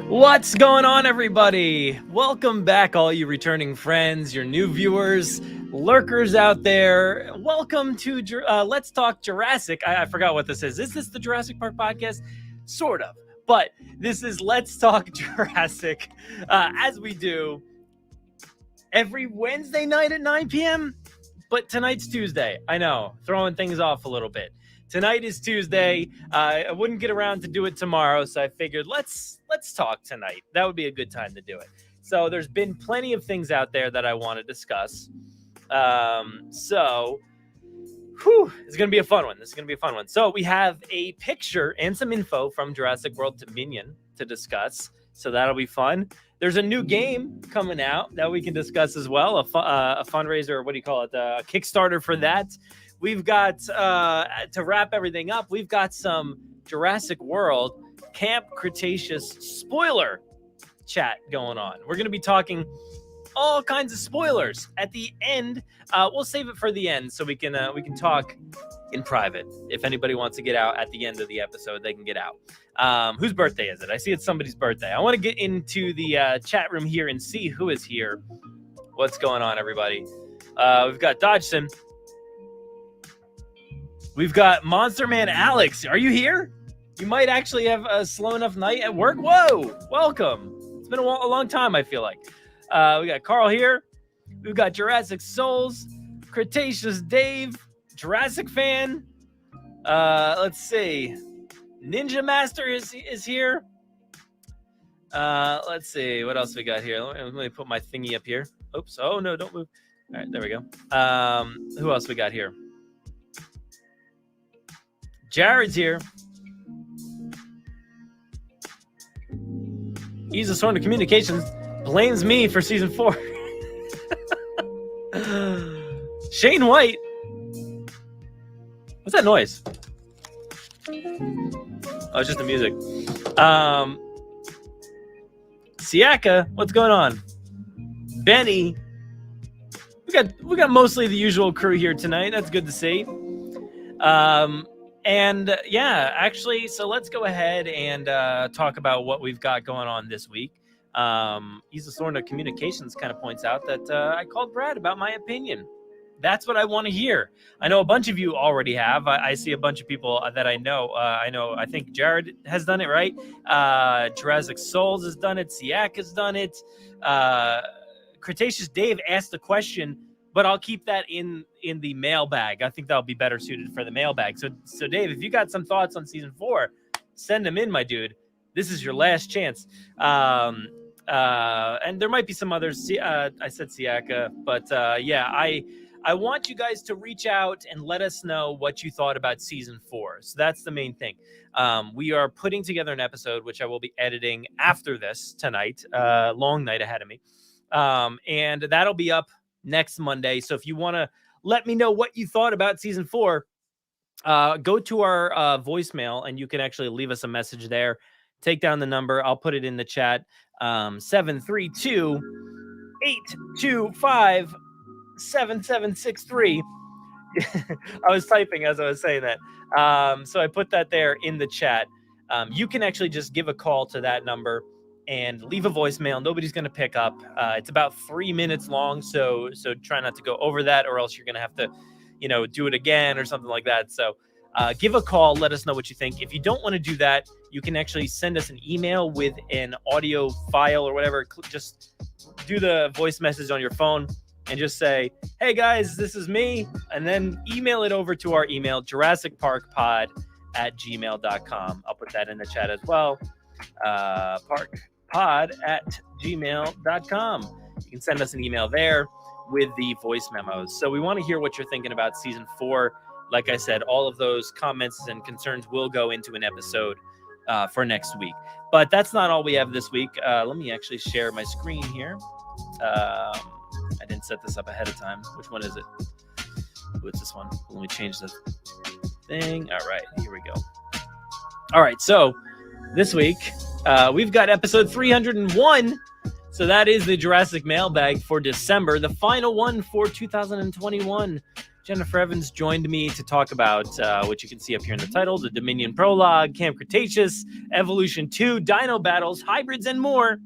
What's going on, everybody? Welcome back, all you returning friends, your new viewers, lurkers out there. Welcome to Let's Talk Jurassic. I forgot what this is. Is this the Jurassic Park podcast? Sort of. But this is Let's Talk Jurassic, as we do every Wednesday night at 9 p.m. But tonight's Tuesday. I know, throwing things off a little bit. Tonight is Tuesday. I wouldn't get around to do it tomorrow, so I figured let's talk tonight. That would be a good time to do it. So there's been plenty of things out there that I want to discuss. It's going to be a fun one. So we have a picture and some info from Jurassic World Dominion to discuss. So that'll be fun. There's a new game coming out that we can discuss as well. A fundraiser, what do you call it? A Kickstarter for that. We've got, to wrap everything up, we've got some Jurassic World Camp Cretaceous spoiler chat going on. We're going to be talking all kinds of spoilers at the end. We'll save it for the end so we can talk in private. If anybody wants to get out at the end of the episode, they can get out. Whose birthday is it? I see it's somebody's birthday. I want to get into the chat room here and see who is here. What's going on, everybody? We've got Dodgson. We've got Monster Man Alex. Are you here? You might actually have a slow enough night at work. Whoa, welcome. It's been a long time, I feel like. We got Carl here. We've got Jurassic Souls, Cretaceous Dave, Jurassic Fan. Let's see. Ninja Master is here. Let's see. What else we got here? Let me put my thingy up here. Oops. Oh, no, don't move. All right, there we go. Who else we got here? Jared's here. He's a sort of communications. Blames me for season 4. Shane White. What's that noise? Oh, it's just the music. Siaka, what's going on? Benny. We got mostly the usual crew here tonight. That's good to see. And actually, so let's go ahead and talk about what we've got going on this week. He's a sort of communications kind of points out that I called Brad about my opinion. That's what I want to hear. I know a bunch of you already have. I see a bunch of people that I know. I think Jared has done it, right? Jurassic Souls has done it. Siak has done it. Cretaceous Dave asked a question, but I'll keep that in the mailbag. I think that'll be better suited for the mailbag. So Dave, if you got some thoughts on season 4, send them in, my dude. This is your last chance. And there might be some others. I said Siaka, but I want you guys to reach out and let us know what you thought about season 4. So that's the main thing. We are putting together an episode, which I will be editing after this tonight. Long night ahead of me. And that'll be up next Monday. So if you want to let me know what you thought about season 4, go to our voicemail and you can actually leave us a message there. Take down the number. I'll put it in the chat. 732-825-7763. I was typing as I was saying that. So I put that there in the chat. You can actually just give a call to that number and leave a voicemail. Nobody's going to pick up. It's about 3 minutes long, so try not to go over that, or else you're going to have to, do it again or something like that. So give a call. Let us know what you think. If you don't want to do that, you can actually send us an email with an audio file or whatever. Just do the voice message on your phone and just say, hey, guys, this is me, and then email it over to our email, JurassicParkPod@gmail.com. I'll put that in the chat as well. parkpod@gmail.com. You can send us an email there with the voice memos. So we want to hear what you're thinking about season 4. Like I said, all of those comments and concerns will go into an episode for next week. But that's not all we have this week. Let me actually share my screen here. I didn't set this up ahead of time. Which one is it? What's this one? Let me change the thing. All right, here we go. All right, so this week, we've got episode 301, So that is the Jurassic mailbag for December, the final one for 2021. Jennifer Evans joined me to talk about what you can see up here in the title, the Dominion Prologue, Camp Cretaceous, Evolution 2, Dino Battles, Hybrids, and more.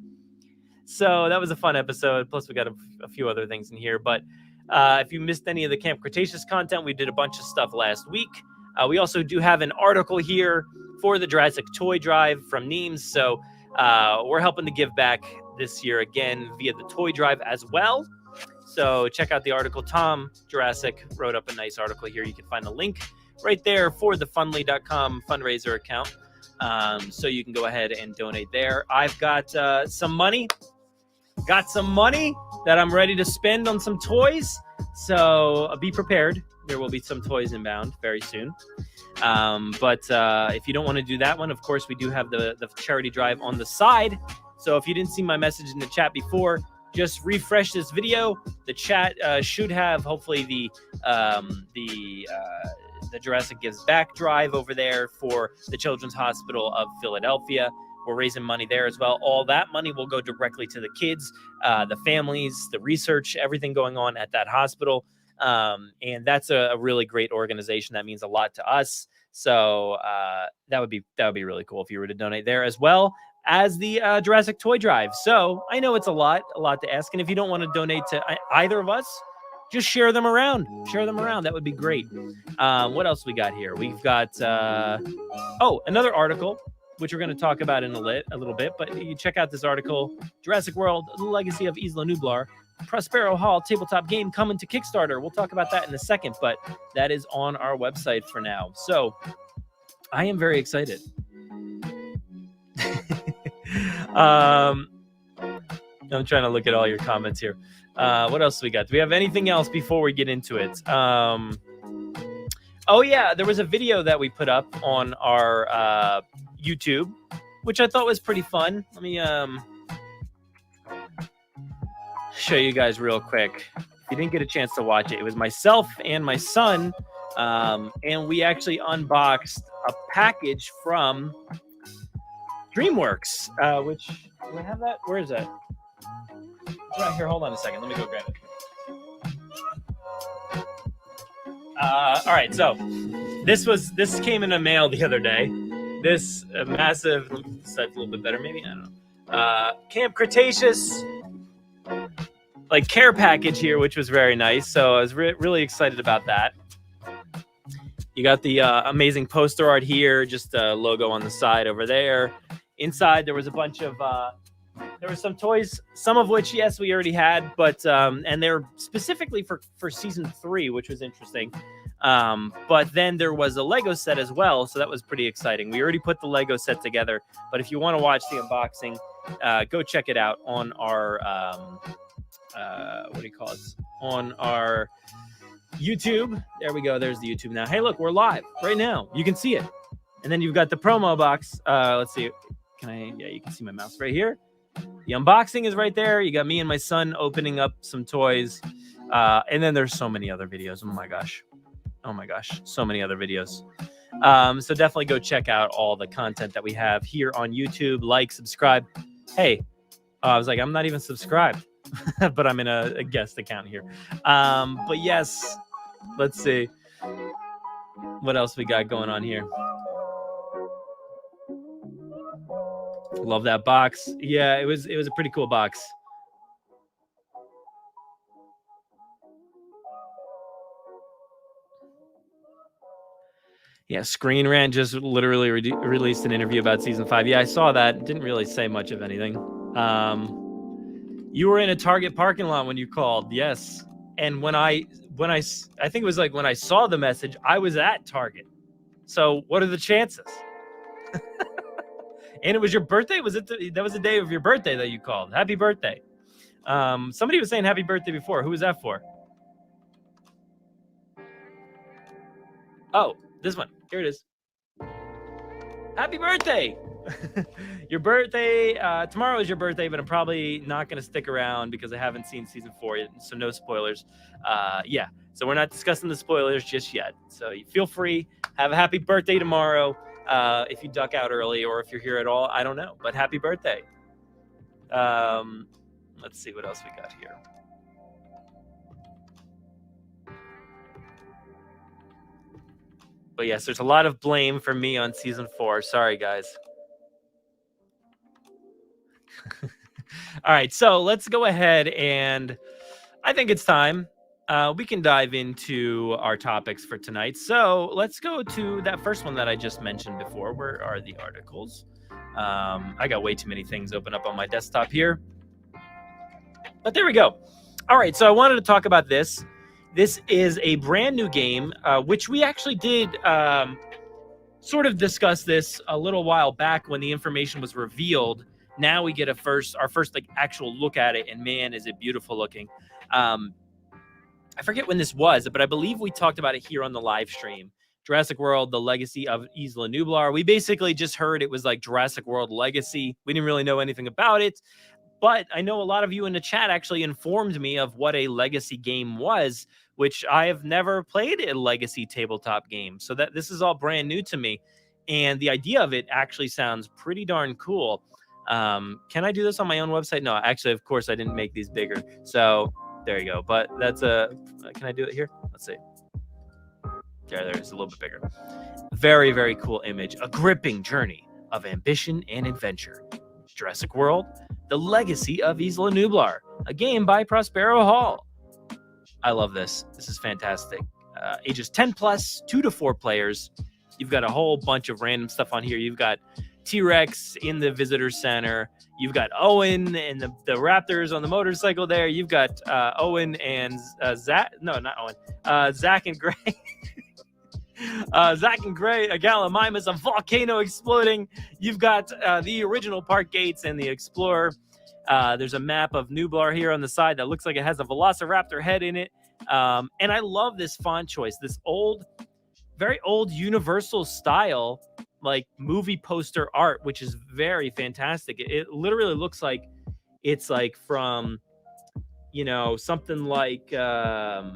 So that was a fun episode. Plus, we got a few other things in here. But if you missed any of the Camp Cretaceous content, we did a bunch of stuff last week. We also do have an article here for the Jurassic Toy Drive from Neems. So we're helping to give back this year again via the Toy Drive as well. So check out the article. Tom Jurassic wrote up a nice article here. You can find the link right there for the Fundly.com fundraiser account. So you can go ahead and donate there. I've got some money. Got some money that I'm ready to spend on some toys. So be prepared. There will be some toys inbound very soon. But if you don't want to do that one, of course, we do have the charity drive on the side. So if you didn't see my message in the chat before, just refresh this video. The chat should have hopefully the Jurassic Gives Back drive over there for the Children's Hospital of Philadelphia. We're raising money there as well. All that money will go directly to the kids, the families, the research, everything going on at that hospital. And that's a really great organization. That means a lot to us. So that would be really cool if you were to donate there as well as the Jurassic Toy Drive. So I know it's a lot to ask. And if you don't want to donate to either of us, just share them around. That would be great. What else we got here? We've got, another article, which we're going to talk about in a little bit. But you check out this article, Jurassic World, The Legacy of Isla Nublar, Prospero Hall tabletop game coming to Kickstarter. We'll talk about that in a second, but that is on our website for now. So I am very excited. I'm trying to look at all your comments here. What else do we got? Do we have anything else before we get into it? Oh yeah, there was a video that we put up on our YouTube, which I thought was pretty fun. Let me show you guys real quick. If you didn't get a chance to watch it, it was myself and my son, and we actually unboxed a package from DreamWorks, which, do I have that? Where is that? It's right here. Hold on a second. Let me go grab it. All right, so this came in the mail the other day. This massive, a little bit better maybe, I don't know. Camp Cretaceous, like care package here, which was very nice. So I was really excited about that. You got the amazing poster art here, just a logo on the side over there. Inside there was a bunch of there were some toys, some of which, yes, we already had, but and they're specifically for season 3, which was interesting. But then there was a Lego set as well, so that was pretty exciting. We already put the Lego set together, but if you want to watch the unboxing, go check it out on our on our YouTube. There we go. There's the YouTube now. Hey, look, we're live right now. You can see it. And then you've got the promo box. Let's see. Yeah, you can see my mouse right here. The unboxing is right there. You got me and my son opening up some toys. And then there's so many other videos. Oh my gosh. So many other videos. So definitely go check out all the content that we have here on YouTube. Like, subscribe. Hey, I was like, I'm not even subscribed, but I'm in a guest account here. But yes, let's see what else we got going on here. Love that box. Yeah, it was a pretty cool box. Yeah, Screen Rant just literally released an interview about season 5. Yeah, I saw that. Didn't really say much of anything. You were in a Target parking lot when you called. Yes. And when I think it was like when I saw the message, I was at Target. So what are the chances? And it was your birthday? That was the day of your birthday that you called? Happy birthday. Somebody was saying happy birthday before. Who was that for? Oh, this one. Here it is. Happy birthday. Your birthday, tomorrow is your birthday, but I'm probably not going to stick around because I haven't seen season 4 yet, so no spoilers. Yeah, so we're not discussing the spoilers just yet. So you feel free. Have a happy birthday tomorrow. If you duck out early or if you're here at all, I don't know, but happy birthday. Let's see what else we got here. But yes, there's a lot of blame for me on season 4. Sorry, guys. All right, so let's go ahead, and I think it's time. We can dive into our topics for tonight. So let's go to that first one that I just mentioned before. Where are the articles? I got way too many things open up on my desktop here. But there we go. All right, so I wanted to talk about this. This is a brand new game, which we actually did sort of discuss this a little while back when the information was revealed. Now we get our first like actual look at it, and man, is it beautiful looking. I forget when this was, but I believe we talked about it here on the live stream. Jurassic World, the Legacy of Isla Nublar. We basically just heard it was like Jurassic World Legacy. We didn't really know anything about it, but I know a lot of you in the chat actually informed me of what a Legacy game was, which I have never played a Legacy tabletop game. So that this is all brand new to me. And the idea of it actually sounds pretty darn cool. Can I do this on my own website? No, actually, of course, I didn't make these bigger. So there you go. But that's can I do it here? Let's see. There's a little bit bigger. Very, very cool image. A gripping journey of ambition and adventure. Jurassic World, the Legacy of Isla Nublar, a game by Prospero Hall. I love this. This is fantastic. Ages 10 plus, 2 to 4 players. You've got a whole bunch of random stuff on here. You've got T-Rex in the visitor center. You've got Owen and the Raptors on the motorcycle there. You've got Owen and Zach. No, not Owen. Zach and Gray. Zach and Gray, a Gallimimus, a volcano exploding. You've got the original park gates and the Explorer. There's a map of Nublar here on the side that looks like it has a Velociraptor head in it. And I love this font choice, this old, very old Universal style, like movie poster art, which is very fantastic. It literally looks like it's like from, you know, something like, I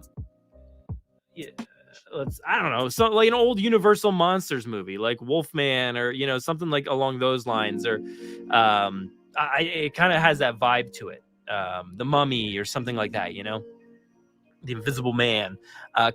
don't know, so like an old Universal Monsters movie, like Wolfman, or, you know, something like along those lines, or it kind of has that vibe to it. The Mummy or something like that, you know, the Invisible Man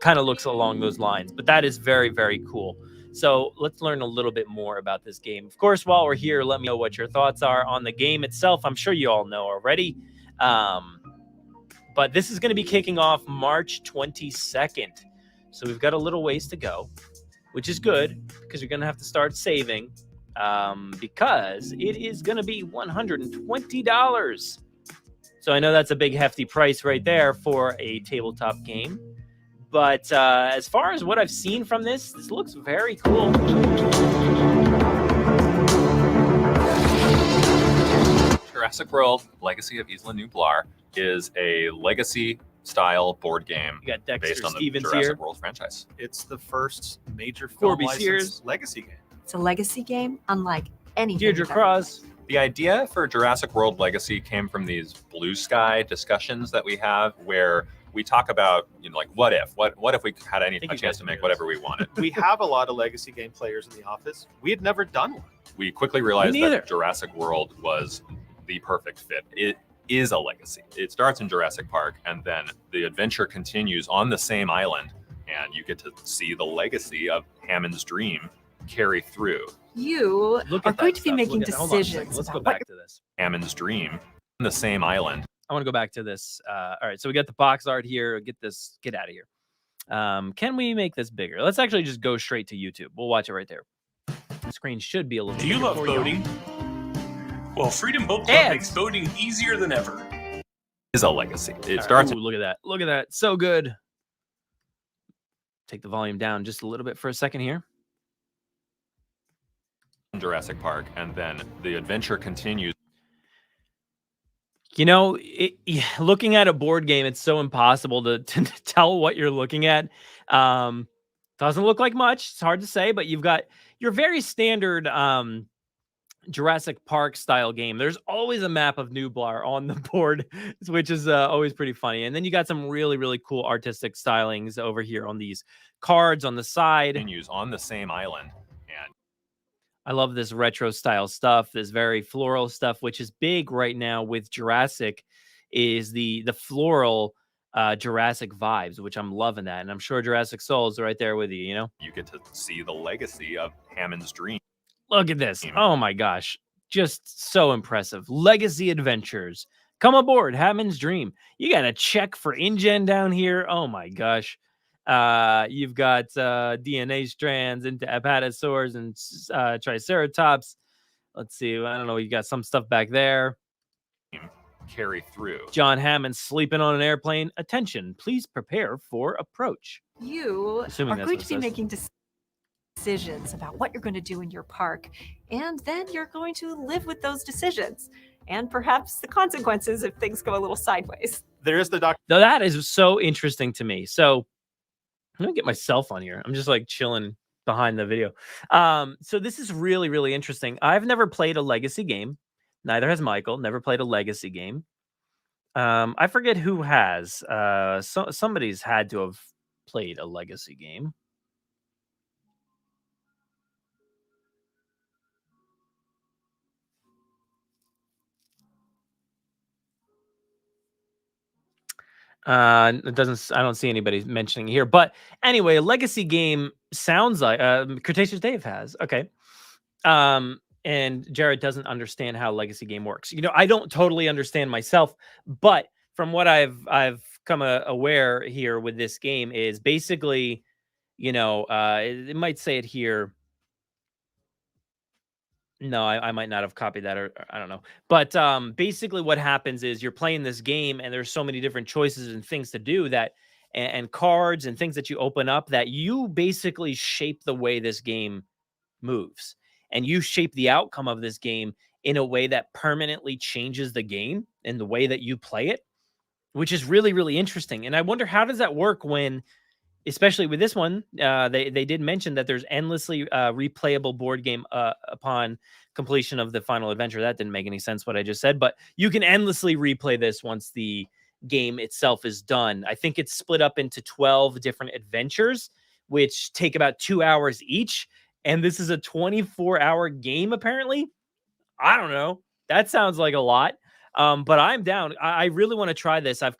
kind of looks along those lines. But that is very, very cool. So let's learn a little bit more about this game. Of course, while we're here, let me know what your thoughts are on the game itself. I'm sure you all know already. But this is going to be kicking off March 22nd. So we've got a little ways to go, which is good because you're going to have to start saving because it is going to be $120. So I know that's a big hefty price right there for a tabletop game. But as far as what I've seen from this looks very cool. Jurassic World, Legacy of Isla Nublar is a legacy-style board game based on the Jurassic World franchise. It's the first major film licensed legacy game. It's a legacy game unlike anything. Deirdre Cross. The idea for Jurassic World Legacy came from these blue sky discussions that we have where we talk about, you know, like what if we had a chance to make whatever we wanted. We have a lot of legacy game players in the office. We had never done one. We quickly realized that Jurassic World was the perfect fit. It is a legacy. It starts in Jurassic Park, and then the adventure continues on the same island, and you get to see the legacy of Hammond's dream carry through. You are going to be making decisions. Let's go back to this. Hammond's dream on the same island. I want to go back to this. All right, so we got the box art here. Get out of here. Can we make this bigger? Let's actually just go straight to YouTube. We'll watch it right there. The screen should be a little bit bigger. Do you love boating? Well, Freedom Boat Club makes boating easier than ever. It is a legacy. It starts. Ooh, look at that. Look at that. So good. Take the volume down just a little bit for a second here. Jurassic Park, and then the adventure continues. You know, looking at a board game, it's so impossible to tell what you're looking at. Doesn't look like much. It's hard to say, but you've got your very standard Jurassic Park style game. There's always a map of Nublar on the board, which is always pretty funny. And then you got some really, really cool artistic stylings over here on these cards on the side. Continues on the same island. And I love this retro style stuff, this very floral stuff, which is big right now with Jurassic, is the floral Jurassic vibes, which I'm loving that. And I'm sure Jurassic Souls are right there with you, you know? You get to see the legacy of Hammond's dream. Look at this. Oh my gosh. Just so impressive. Legacy Adventures. Come aboard, Hammond's Dream. You got a check for InGen down here. Oh my gosh. You've got DNA strands into apatosaurs and triceratops. Let's see. I don't know. You got some stuff back there. Carry through. John Hammond sleeping on an airplane. Attention, please prepare for approach. You are going to be making decisions about what you're going to do in your park, and then you're going to live with those decisions and perhaps the consequences if things go a little sideways. There's the doctor. Now that is so interesting to me. So I'm gonna get myself on here. I'm just like chilling behind the video. So this is really, really interesting. I've never played a legacy game. Neither has Michael. Never played a legacy game. I forget who has. Somebody's had to have played a legacy game. It doesn't. I don't see anybody mentioning here. But anyway, a legacy game sounds like Cretaceous Dave has. Okay. And Jared doesn't understand how legacy game works. You know, I don't totally understand myself, but from what I've come aware here with this game is basically, you know, it might say it here. No, I might not have copied that, or I don't know. But basically what happens is you're playing this game and there's so many different choices and things to do that, and cards and things that you open up that you basically shape the way this game moves. And you shape the outcome of this game in a way that permanently changes the game and the way that you play it, which is really, really interesting. And I wonder, how does that work when, especially with this one, they did mention that there's endlessly replayable board game upon completion of the final adventure. That didn't make any sense what I just said, but you can endlessly replay this once the game itself is done. I think it's split up into 12 different adventures, which take about 2 hours each. And this is a 24-hour game, apparently. I don't know. That sounds like a lot. But I'm down. I really want to try this. I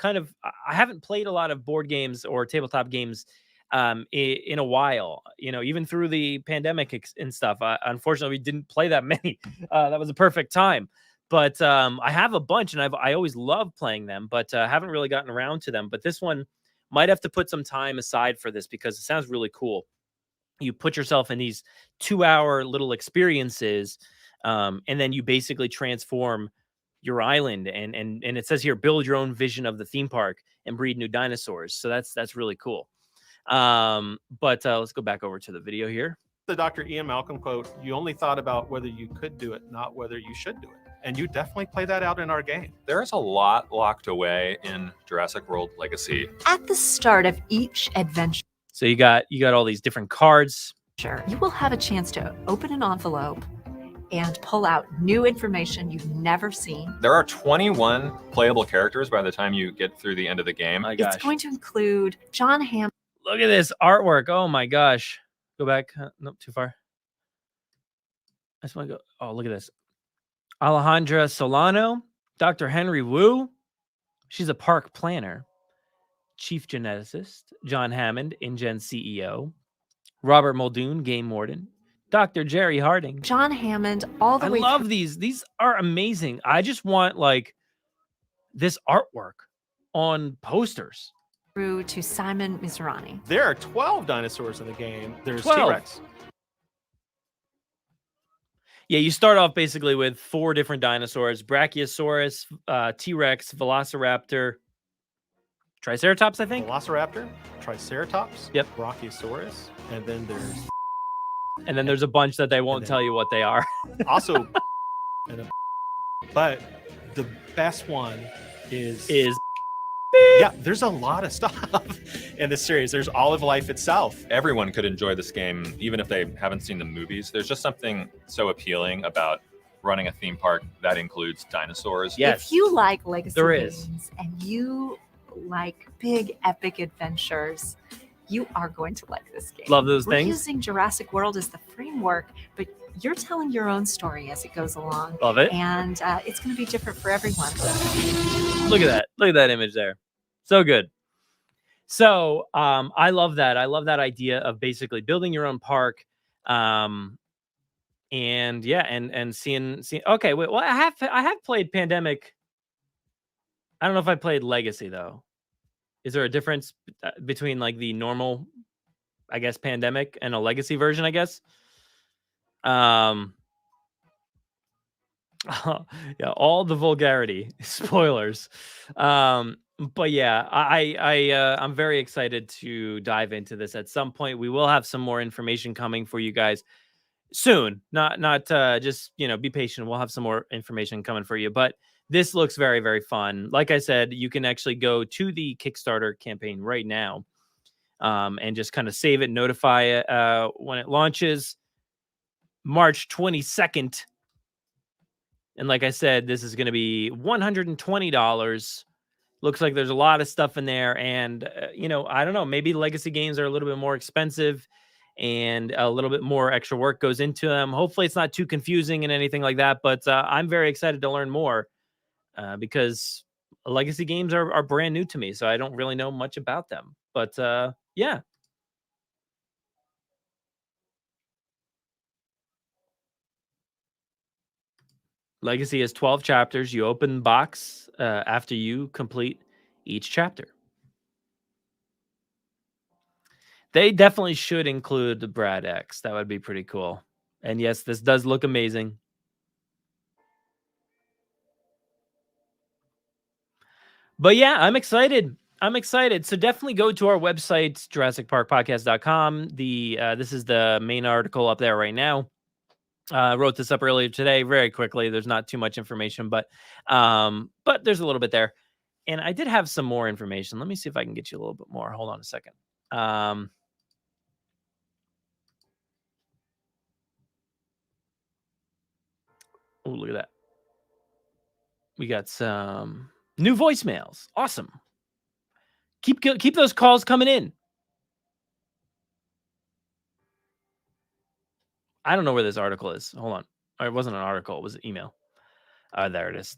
haven't played a lot of board games or tabletop games in a while, you know, even through the pandemic and stuff. Unfortunately, we didn't play that many. That was a perfect time. But I have a bunch, and I always love playing them, but haven't really gotten around to them. But this one might have to put some time aside for this because it sounds really cool. You put yourself in these 2-hour little experiences, and then you basically transform your island. And it says here, build your own vision of the theme park and breed new dinosaurs. So that's really cool. But let's go back over to the video here. The Dr. Ian Malcolm quote, "You only thought about whether you could do it, not whether you should do it." And you definitely play that out in our game. There's a lot locked away in Jurassic World Legacy. At the start of each adventure, so you got all these different cards. You will have a chance to open an envelope and pull out new information you've never seen. There are 21 playable characters by the time you get through the end of the game. My gosh. It's going to include John Hammond. Look at this artwork. Oh my gosh. Go back. Nope, too far. I just want to go. Oh, look at this. Alejandra Solano, Dr. Henry Wu. She's a park planner. Chief geneticist. John Hammond, InGen CEO. Robert Muldoon, game warden. Dr. Jerry Harding. John Hammond, all the way. I love these. These are amazing. I just want like this artwork on posters. Through to Simon Mizrahi. There are 12 dinosaurs in the game. There's 12. T-Rex. Yeah, you start off basically with 4 different dinosaurs: Brachiosaurus, T-Rex, Velociraptor, Triceratops, I think. Velociraptor, Triceratops, yep, Brachiosaurus, and then there's a bunch that they won't tell you what they are. Also, but the best one is yeah, there's a lot of stuff in this series. There's all of life itself. Everyone could enjoy this game, even if they haven't seen the movies. There's just something so appealing about running a theme park that includes dinosaurs. Yes. If you like legacy games and you like big epic adventures, you are going to like this game. Love those We're things. Using Jurassic World as the framework, but you're telling your own story as it goes along. Love it. And it's going to be different for everyone. Look at that. Look at that image there. So good. So I love that. I love that idea of basically building your own park. And yeah, and seeing. Okay, wait. Well, I have played Pandemic. I don't know if I played Legacy though. Is there a difference between like the normal, I guess, Pandemic and a Legacy version? I guess. Yeah, all the vulgarity, spoilers. But yeah, I'm very excited to dive into this at some point. We will have some more information coming for you guys soon. Not just, be patient. We'll have some more information coming for you, but this looks very, very fun. Like I said, you can actually go to the Kickstarter campaign right now, and just kind of save it, notify it when it launches March 22nd. And like I said, this is going to be $120. Looks like there's a lot of stuff in there. And, I don't know, maybe legacy games are a little bit more expensive and a little bit more extra work goes into them. Hopefully it's not too confusing and anything like that. But I'm very excited to learn more because legacy games are brand new to me. So I don't really know much about them. But yeah. Legacy has 12 chapters. You open the box after you complete each chapter. They definitely should include the Brad X. That would be pretty cool. And yes, this does look amazing. But yeah, I'm excited. So definitely go to our website, JurassicParkPodcast.com. This is the main article up there right now. I wrote this up earlier today, very quickly. There's not too much information, but there's a little bit there. And I did have some more information. Let me see if I can get you a little bit more. Hold on a second. Oh, look at that. We got some new voicemails. Awesome. Keep those calls coming in. I don't know where this article is. Hold on. It wasn't an article. It was an email. There it is.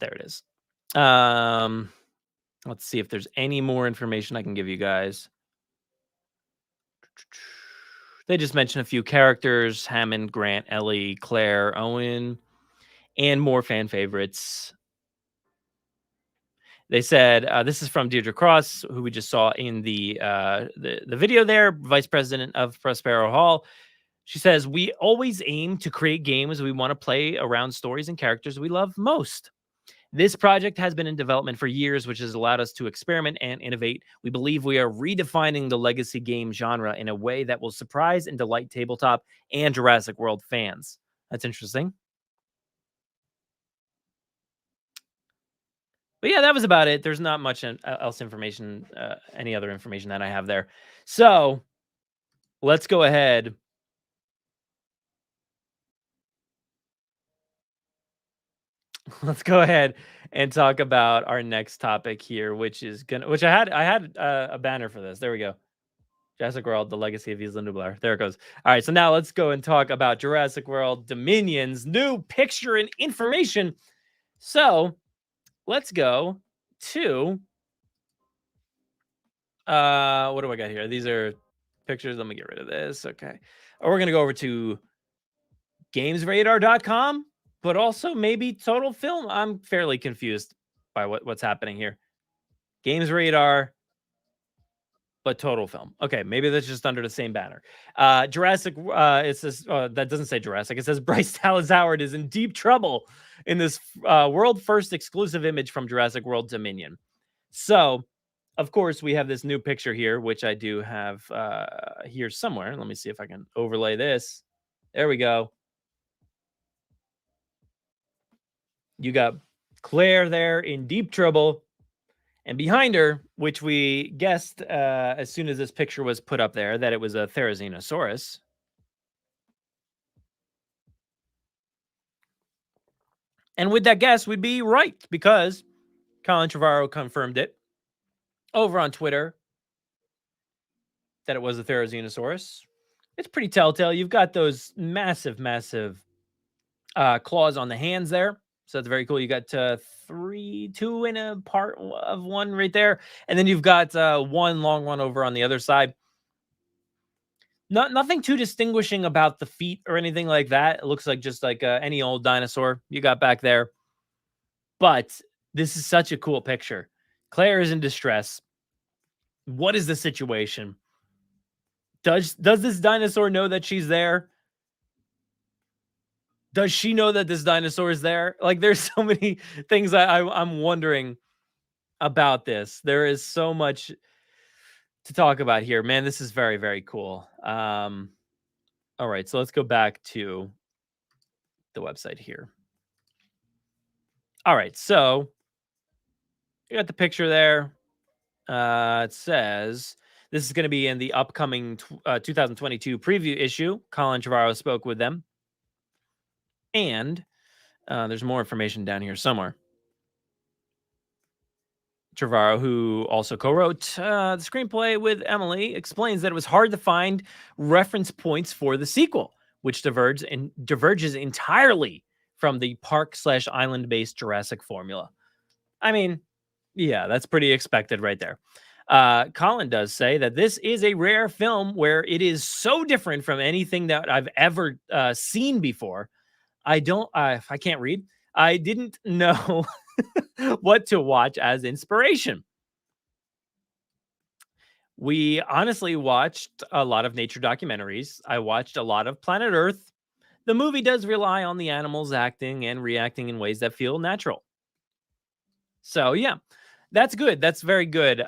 Let's see if there's any more information I can give you guys. They just mentioned a few characters: Hammond, Grant, Ellie, Claire, Owen, and more fan favorites. They said, this is from Deirdre Cross, who we just saw in the video there, vice president of Prospero Hall. She says, we always aim to create games we want to play around stories and characters we love most. This project has been in development for years, which has allowed us to experiment and innovate. We believe we are redefining the legacy game genre in a way that will surprise and delight tabletop and Jurassic World fans. That's interesting. But yeah, that was about it. There's not much else information, any other information that I have there. So let's go ahead. Let's go ahead and talk about our next topic here, which I had a banner for this. There we go. Jurassic World: The Legacy of Isla Nublar. There it goes. All right, so now let's go and talk about Jurassic World Dominion's new picture and information. So let's go to what do I got here? These are pictures. Let me get rid of this. Okay. We're gonna go over to GamesRadar.com. But also maybe Total Film. I'm fairly confused by what's happening here. Games Radar, but Total Film. Okay, maybe that's just under the same banner. Jurassic, it says, that doesn't say Jurassic. It says Bryce Dallas Howard is in deep trouble in this world first exclusive image from Jurassic World Dominion. So, of course, we have this new picture here, which I do have here somewhere. Let me see if I can overlay this. There we go. You got Claire there in deep trouble. And behind her, which we guessed as soon as this picture was put up there, that it was a Therizinosaurus. And with that guess, we'd be right, because Colin Trevorrow confirmed it over on Twitter that it was a Therizinosaurus. It's pretty telltale. You've got those massive claws on the hands there. So that's very cool. You got two in a part of one right there. And then you've got one long one over on the other side. Nothing too distinguishing about the feet or anything like that. It looks like just like any old dinosaur you got back there. But this is such a cool picture. Claire is in distress. What is the situation? Does this dinosaur know that she's there? Does she know that this dinosaur is there? Like, there's so many things I'm wondering about this. There is so much to talk about here. Man, this is very, very cool. All right, so let's go back to the website here. All right, so you got the picture there. It says this is going to be in the upcoming 2022 preview issue. Colin Trevorrow spoke with them. And there's more information down here somewhere. Trevorrow, who also co-wrote the screenplay with Emily, explains that it was hard to find reference points for the sequel, which diverges entirely from the park/island-based Jurassic formula. I mean, yeah, that's pretty expected right there. Colin does say that this is a rare film where it is so different from anything that I've ever seen before. I can't read. I didn't know what to watch as inspiration. We honestly watched a lot of nature documentaries. I watched a lot of Planet Earth. The movie does rely on the animals acting and reacting in ways that feel natural. So yeah, that's good. That's very good.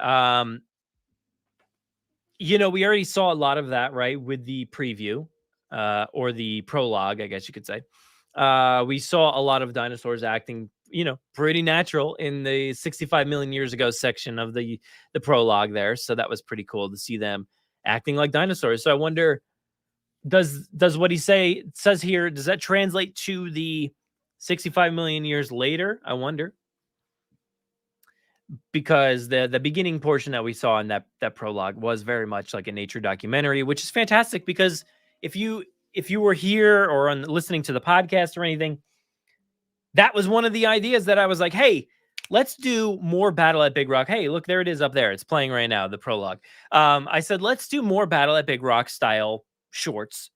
We already saw a lot of that, right, with the preview or the prologue, I guess you could say. We saw a lot of dinosaurs acting, pretty natural in the 65 million years ago section of the prologue there. So that was pretty cool to see them acting like dinosaurs. So I wonder, does what he says here, does that translate to the 65 million years later? I wonder. Because the beginning portion that we saw in that prologue was very much like a nature documentary, which is fantastic because if you were here or listening to the podcast or anything, that was one of the ideas that I was like, hey, let's do more Battle at Big Rock. Hey, look, there it is up there. It's playing right now, the prologue. I said, let's do more Battle at Big Rock style shorts.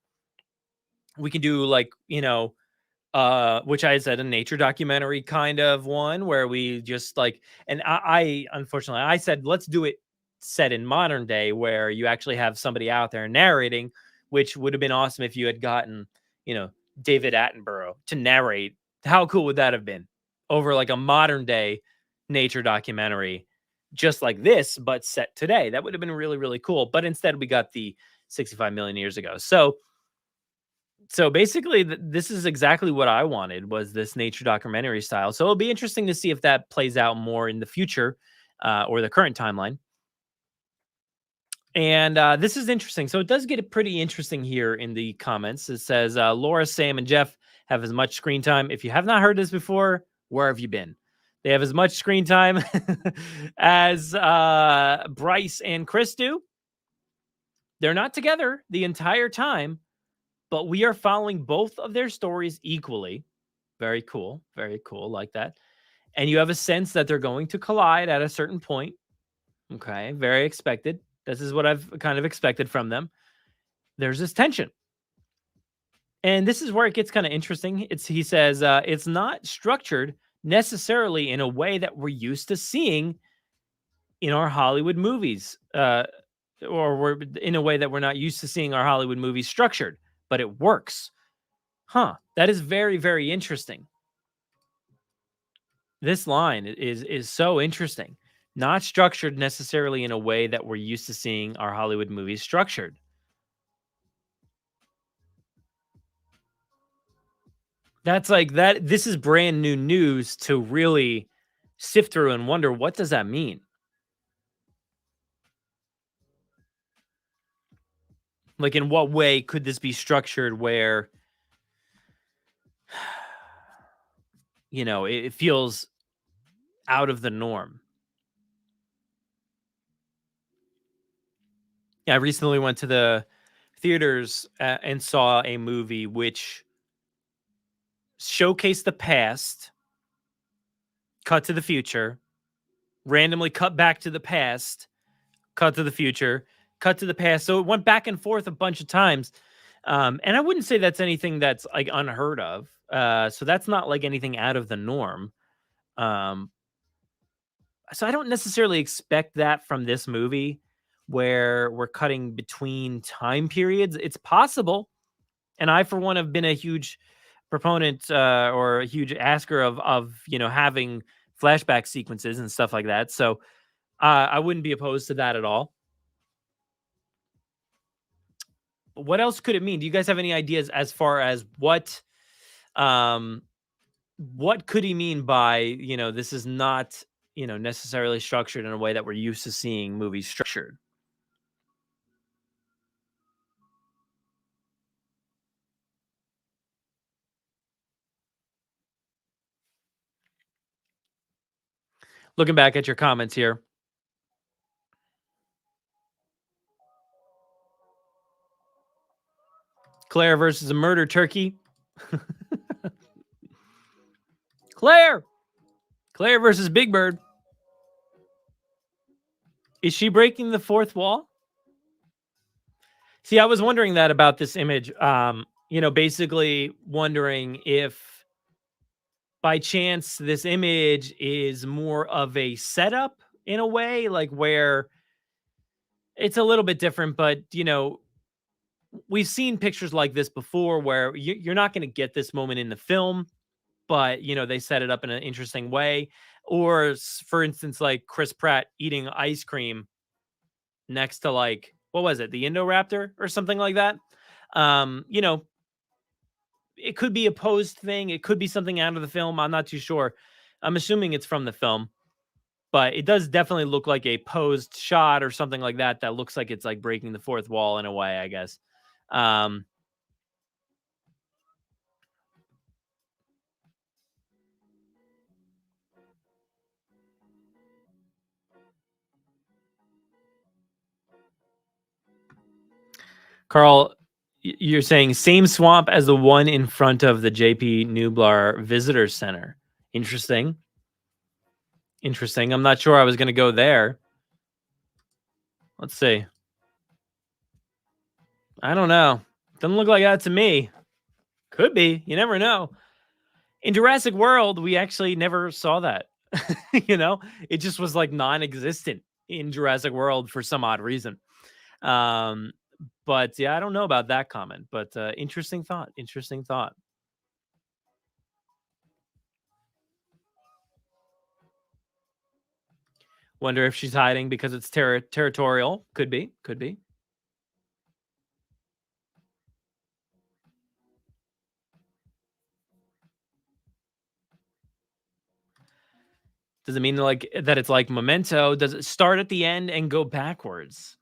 We can do like, which I said a nature documentary kind of one where we just like, and I unfortunately, I said, let's do it set in modern day where you actually have somebody out there narrating, which would have been awesome if you had gotten, David Attenborough to narrate. How cool would that have been over like a modern day nature documentary, just like this, but set today? That would have been really, really cool. But instead we got the 65 million years ago. So basically, this is exactly what I wanted, was this nature documentary style. So it'll be interesting to see if that plays out more in the future or the current timeline. And this is interesting. So it does get pretty interesting here in the comments. It says, Laura, Sam, and Jeff have as much screen time. If you have not heard this before, where have you been? They have as much screen time as Bryce and Chris do. They're not together the entire time, but we are following both of their stories equally. Very cool. Very cool. Like that. And you have a sense that they're going to collide at a certain point. Okay. Very expected. This is what I've kind of expected from them. There's this tension. And this is where it gets kind of interesting. He says, it's not structured necessarily in a way that we're used to seeing in our Hollywood movies, or we're in a way that we're not used to seeing our Hollywood movies structured. But it works. That is very, very interesting. This line is so interesting. Not structured necessarily in a way that we're used to seeing our Hollywood movies structured. That's like that. This is brand new news to really sift through and wonder, what does that mean? Like, in what way could this be structured where, it feels out of the norm? Yeah, I recently went to the theaters and saw a movie which showcase the past, cut to the future, randomly cut back to the past, cut to the future, cut to the past. So it went back and forth a bunch of times. And I wouldn't say that's anything that's like unheard of. So that's not like anything out of the norm. So I don't necessarily expect that from this movie where we're cutting between time periods. It's possible. And I, for one, have been a huge proponent or a huge asker of having flashback sequences and stuff like that. So I wouldn't be opposed to that at all. What else could it mean? Do you guys have any ideas as far as what could he mean by, this is not, necessarily structured in a way that we're used to seeing movies structured? Looking back at your comments here. Claire versus a murder turkey. Claire versus Big Bird. Is she breaking the fourth wall? See, I was wondering that about this image. Basically wondering if by chance this image is more of a setup in a way, like where it's a little bit different, but we've seen pictures like this before where you're not going to get this moment in the film, but they set it up in an interesting way. Or for instance, like Chris Pratt eating ice cream next to, like, what was it, the Indoraptor or something like that. It could be a posed thing, it could be something out of the film, I'm not too sure. I'm assuming it's from the film, but it does definitely look like a posed shot or something like that looks like it's like breaking the fourth wall in a way, I guess. Carl, you're saying same swamp as the one in front of the JP Nublar Visitor Center. Interesting. I'm not sure I was going to go there. Let's see. I don't know. Doesn't look like that to me. Could be. You never know. In Jurassic World, we actually never saw that. It just was like non-existent in Jurassic World for some odd reason. But yeah, I don't know about that comment, but interesting thought. Wonder if she's hiding because it's territorial. Could be. Does it mean like that it's like Memento? Does it start at the end and go backwards?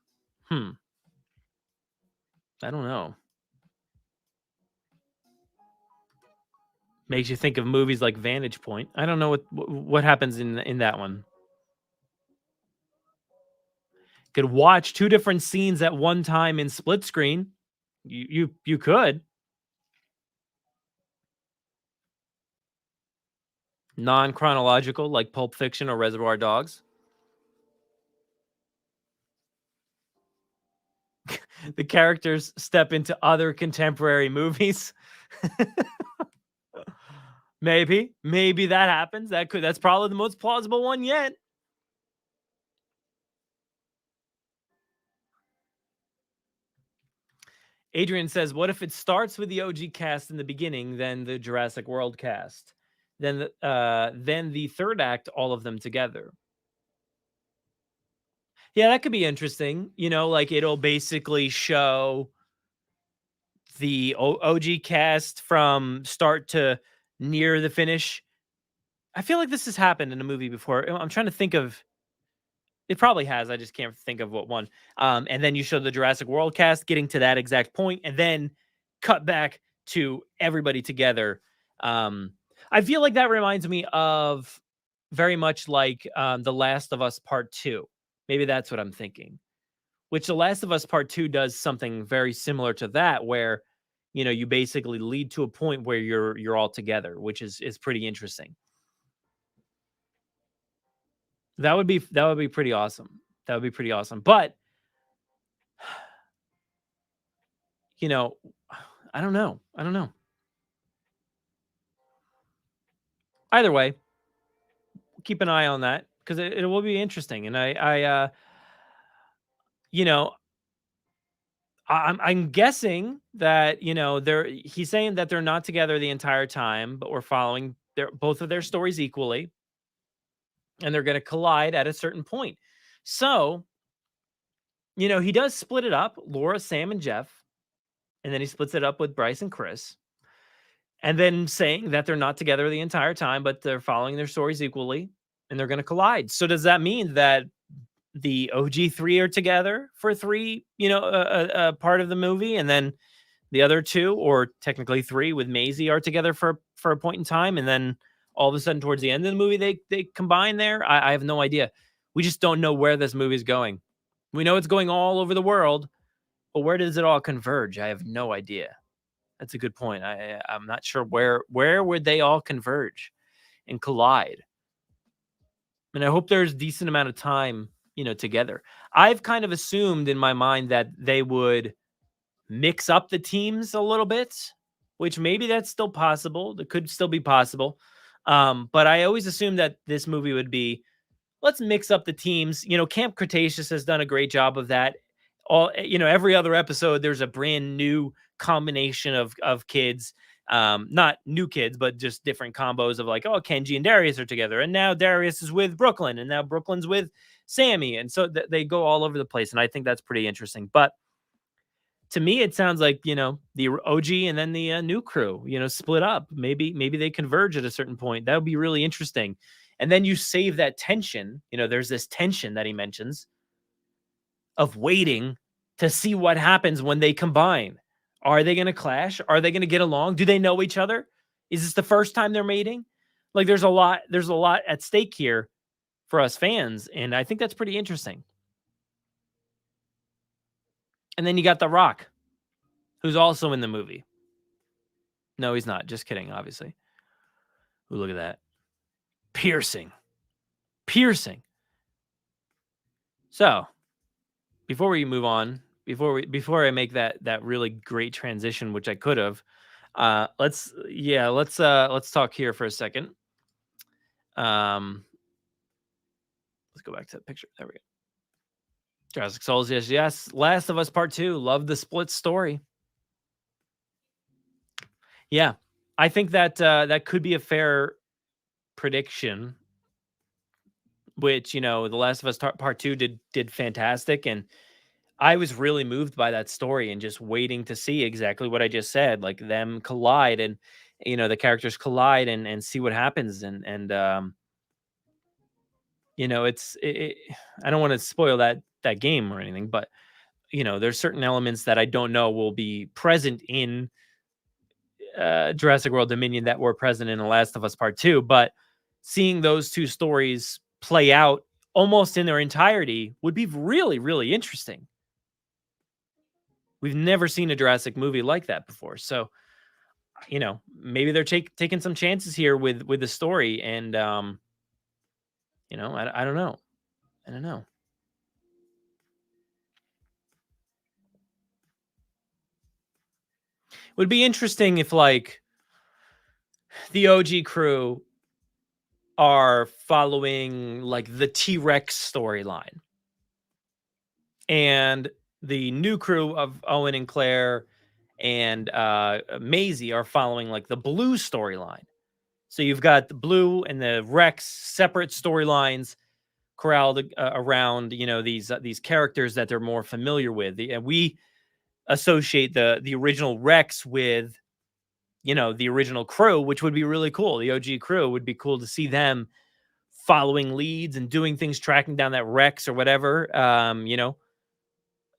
I don't know. Makes you think of movies like Vantage Point. I don't know what happens in that one. Could watch two different scenes at one time in split screen. You could. Non-chronological, like Pulp Fiction or Reservoir Dogs. The characters step into other contemporary movies. Maybe that happens. That's probably the most plausible one yet. Adrian says, what if it starts with the OG cast in the beginning, then the Jurassic World cast, then the third act, all of them together? Yeah, that could be interesting. Like it'll basically show the OG cast from start to near the finish. I feel like this has happened in a movie before. I'm trying to think of. It probably has. I just can't think of what one. And then you show the Jurassic World cast getting to that exact point, and then cut back to everybody together. I feel like that reminds me of very much like The Last of Us Part 2. Maybe that's what I'm thinking. Which The Last of Us Part 2 does something very similar to that, where you basically lead to a point where you're all together, which is pretty interesting. That would be pretty awesome. That would be pretty awesome. But I don't know. Either way, keep an eye on that because it will be interesting. And I'm guessing that he's saying that they're not together the entire time, but we're following both of their stories equally, and they're going to collide at a certain point. So, he does split it up: Laura, Sam, and Jeff, and then he splits it up with Bryce and Chris, and then saying that they're not together the entire time, but they're following their stories equally, and they're going to collide. So, does that mean that the OG 3 are together for 3, a part of the movie, and then the other 2, or technically 3 with Maisie, are together for a point in time, and then all of a sudden towards the end of the movie they combine there? I have no idea. We just don't know where this movie is going. We know it's going all over the world, but where does it all converge? I have no idea. That's a good point. I'm not sure where would they all converge and collide. And I hope there's a decent amount of time together. I've kind of assumed in my mind that they would mix up the teams a little bit, which maybe that's still possible. That could still be possible. But I always assumed that this movie would be, let's mix up the teams. Camp Cretaceous has done a great job of that. Every other episode, there's a brand new combination of kids. Not new kids, but just different combos of like, oh, Kenji and Darius are together, and now Darius is with Brooklyn, and now Brooklyn's with Sammy, and so they go all over the place, and I think that's pretty interesting. But to me, it sounds like the OG and then the new crew, split up. Maybe they converge at a certain point. That would be really interesting. And then you save that tension. There's this tension that he mentions of waiting to see what happens when they combine. Are they going to clash? Are they going to get along? Do they know each other? Is this the first time they're mating? Like, there's a lot at stake here for us fans, and I think that's pretty interesting. And then you got The Rock, who's also in the movie. No, he's not. Just kidding, obviously. Ooh, look at that. Piercing. So, before we move on, before I make that really great transition, which I could have, let's talk here for a second. Let's go back to that picture. There we go. Jurassic Souls, yes. Last of Us Part 2. Love the split story. Yeah, I think that that could be a fair prediction. Which, The Last of Us Part 2 did fantastic, and I was really moved by that story and just waiting to see exactly what I just said, like them collide and the characters collide and see what happens, and I don't want to spoil that game or anything, but there's certain elements that I don't know will be present in Jurassic World Dominion that were present in The Last of Us Part 2, but seeing those two stories play out almost in their entirety would be really, really interesting. We've never seen a Jurassic movie like that before. So, maybe they're taking some chances here with the story, and I don't know. It would be interesting if, like, the OG crew are following like the T-Rex storyline, and the new crew of Owen and Claire and Maisie are following like the Blue storyline. So you've got the Blue and the Rex separate storylines corralled around these characters that they're more familiar with, and we associate the original Rex with the original crew, which would be really cool. The OG crew would be cool to see them following leads and doing things, tracking down that Rex or whatever.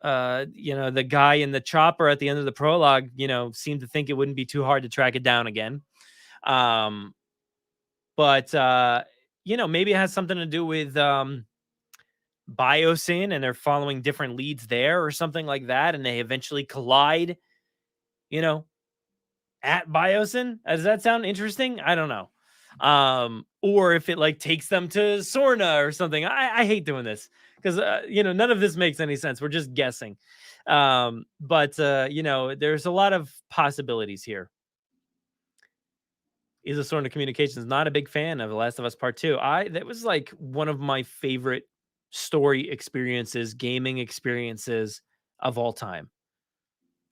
The guy in the chopper at the end of the prologue, seemed to think it wouldn't be too hard to track it down again. But maybe it has something to do with Biosyn, and they're following different leads there or something like that, and they eventually collide, at Biosyn. Does that sound interesting? I don't know. Or if it like takes them to Sorna or something. I hate doing this because none of this makes any sense. We're just guessing. But there's a lot of possibilities here. Isla Sorna Communications not a big fan of The Last of Us Part 2. That was like one of my favorite story experiences, gaming experiences of all time.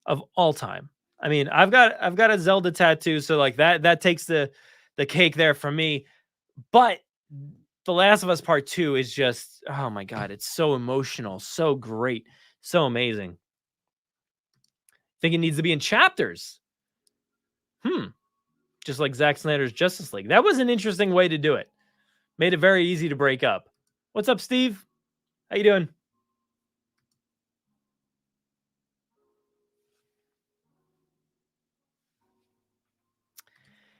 Of all time. I mean, I've got a Zelda tattoo, so like that takes the cake there for me. But The Last of Us Part 2 is just, oh my God, it's so emotional, so great, so amazing. I think it needs to be in chapters. Just like Zack Snyder's Justice League. That was an interesting way to do it. Made it very easy to break up. What's up, Steve? How you doing?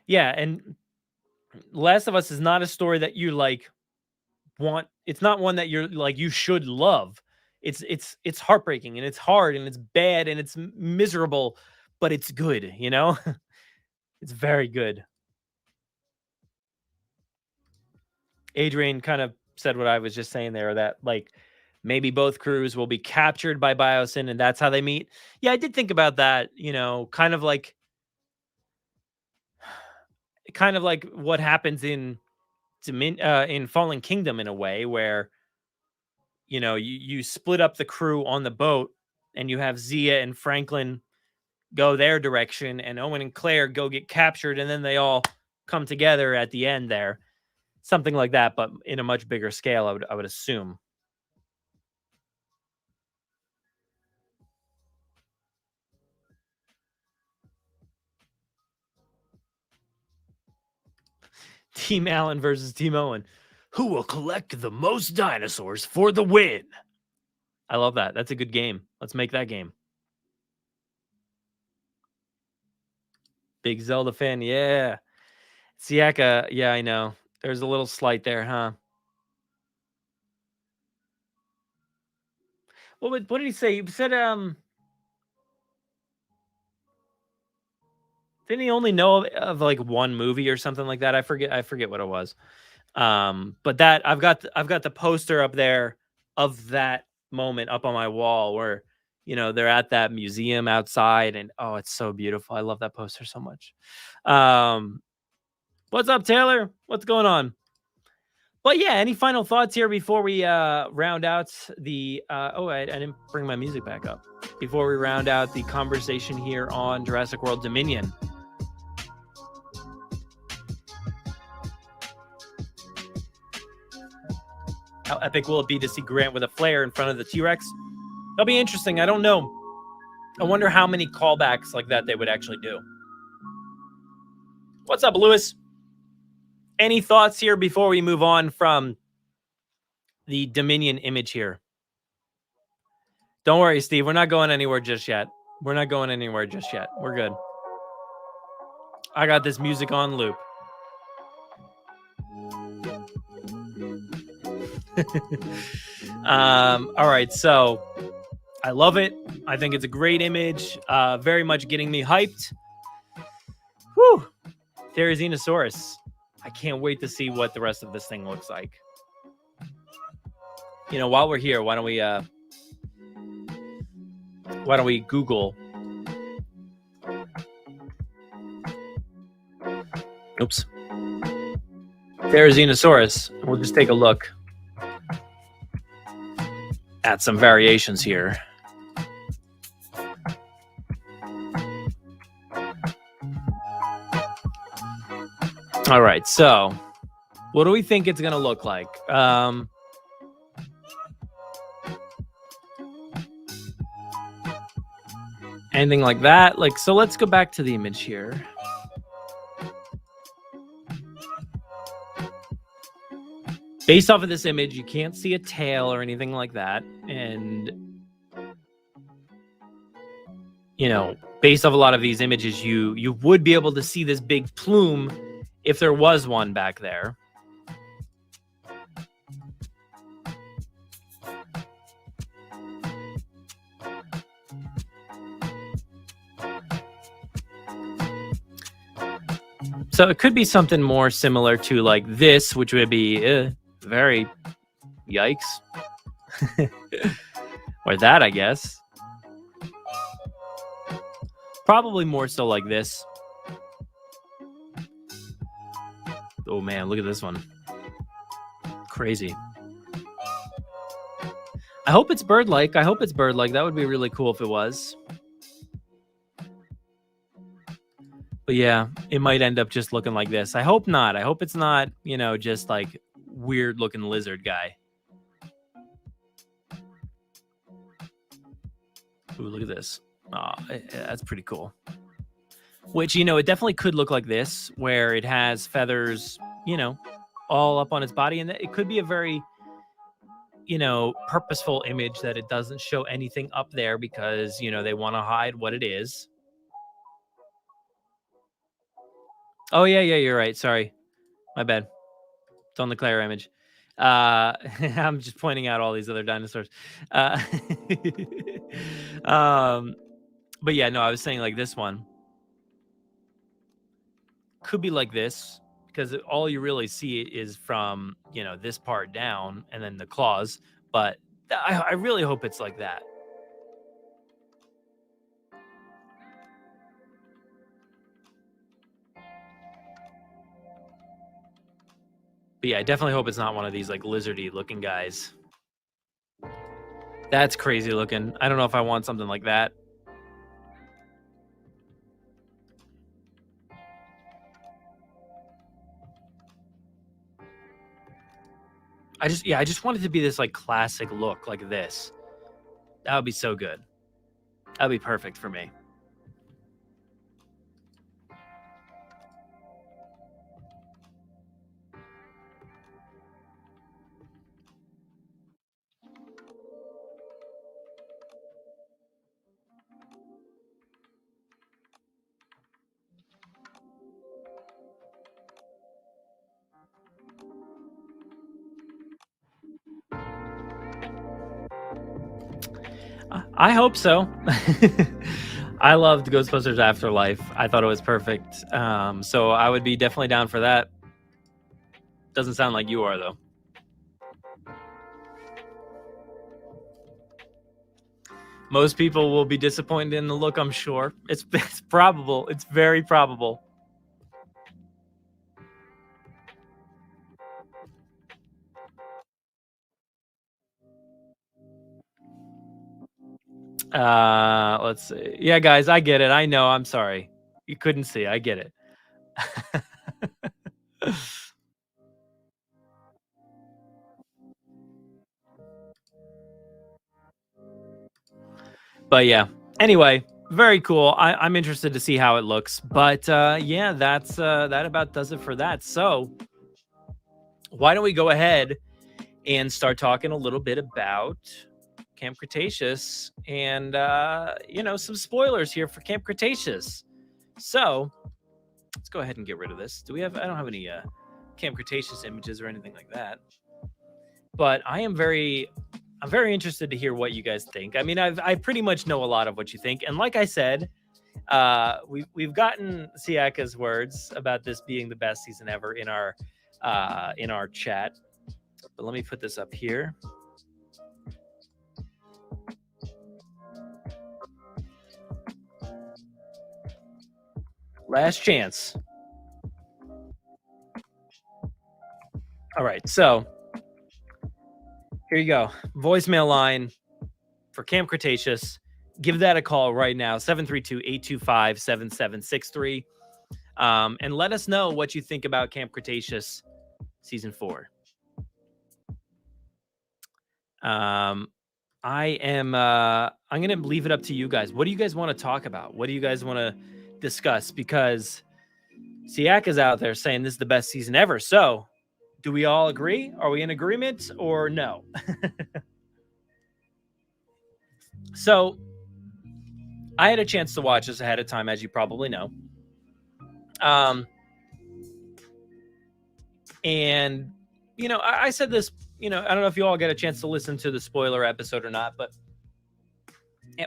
Yeah, and Last of Us is not a story that you like want. It's not one that you're like you should love. It's heartbreaking and it's hard and it's bad and it's miserable, but it's good, you know? It's very good. Adrian kind of said what I was just saying there, that like maybe both crews will be captured by Biosyn and that's how they meet. Yeah, I did think about that, kind of like what happens in Fallen Kingdom in a way where you split up the crew on the boat and you have Zia and Franklin go their direction and Owen and Claire go get captured and then they all come together at the end there. Something like that, but in a much bigger scale, I would assume. Team Allen versus Team Owen. Who will collect the most dinosaurs for the win? I love that. That's a good game. Let's make that game. Big Zelda fan. Yeah. Siaka. Yeah, I know. There's a little slight there, huh? What did he say? He said, didn't he only know of like one movie or something like that? I forget what it was. But that I've got the poster up there of that moment up on my wall where they're at that museum outside and oh, it's so beautiful. I love that poster so much. What's up, Taylor? What's going on? But yeah, any final thoughts here before we round out the I didn't bring my music back up. Before we round out the conversation here on Jurassic World Dominion. How epic will it be to see Grant with a flare in front of the T-Rex? That'll be interesting. I don't know. I wonder how many callbacks like that they would actually do. What's up, Lewis? Any thoughts here before we move on from the Dominion image here? Don't worry, Steve. We're not going anywhere just yet. We're good. I got this music on loop. All right, so I love it. I think it's a great image. Very much getting me hyped. Whew. Therizinosaurus. I can't wait to see what the rest of this thing looks like. While we're here, why don't we Google? Oops. Therizinosaurus. We'll just take a look at some variations here. All right, so what do we think it's going to look like? Anything like that? So let's go back to the image here. Based off of this image, you can't see a tail or anything like that. And, based off a lot of these images, you would be able to see this big plume if there was one back there. So it could be something more similar to like this, which would be very yikes. Or that, I guess. Probably more so like this. Oh man, look at this one. Crazy. I hope it's bird-like. I hope it's bird-like. That would be really cool if it was. But yeah, it might end up just looking like this. I hope not. I hope it's not, you know, just like weird-looking lizard guy. Ooh, look at this. Oh, that's pretty cool. Which, you know, it definitely could look like this, where it has feathers, you know, all up on its body. And it could be a very, you know, purposeful image that it doesn't show anything up there because, you know, they want to hide what it is. Oh, yeah, you're right. Sorry. My bad. It's on the Claire image. I'm just pointing out all these other dinosaurs. But yeah, no, I was saying like this one could be like this because all you really see is from, you know, this part down and then the claws. But I really hope it's like that. But yeah, I definitely hope it's not one of these like lizardy looking guys. That's crazy looking. I don't know if I want something like that. I just want it to be this like classic look like this. That would be so good. That would be perfect for me. I hope so. I loved Ghostbusters Afterlife. I thought it was perfect. So I would be definitely down for that. Doesn't sound like you are, though. Most people will be disappointed in the look, I'm sure. It's probable. It's very probable. Let's see. Yeah, guys, I get it. I know. I'm sorry. You couldn't see. I get it. But yeah. Anyway, very cool. I'm interested to see how it looks. But yeah, that about does it for that. So why don't we go ahead and start talking a little bit about Camp Cretaceous and you know, some spoilers here for Camp Cretaceous. So let's go ahead and get rid of this. I don't have any Camp Cretaceous images or anything like that. But I'm very interested to hear what you guys think. I mean, I pretty much know a lot of what you think. And like I said, we've gotten Siaka's words about this being the best season ever in our chat. But let me put this up here. Last chance. All right, so here you go. Voicemail line for Camp Cretaceous. Give that a call right now, 732-825-7763. And let us know what you think about Camp Cretaceous Season 4. I'm going to leave it up to you guys. What do you guys want to talk about? What do you guys want to discuss? Because Siaka's out there saying this is the best season ever. So do we all agree? Are we in agreement or no? So I had a chance to watch this ahead of time, as you probably know. And, you know, I said this, you know, I don't know if you all get a chance to listen to the spoiler episode or not, but,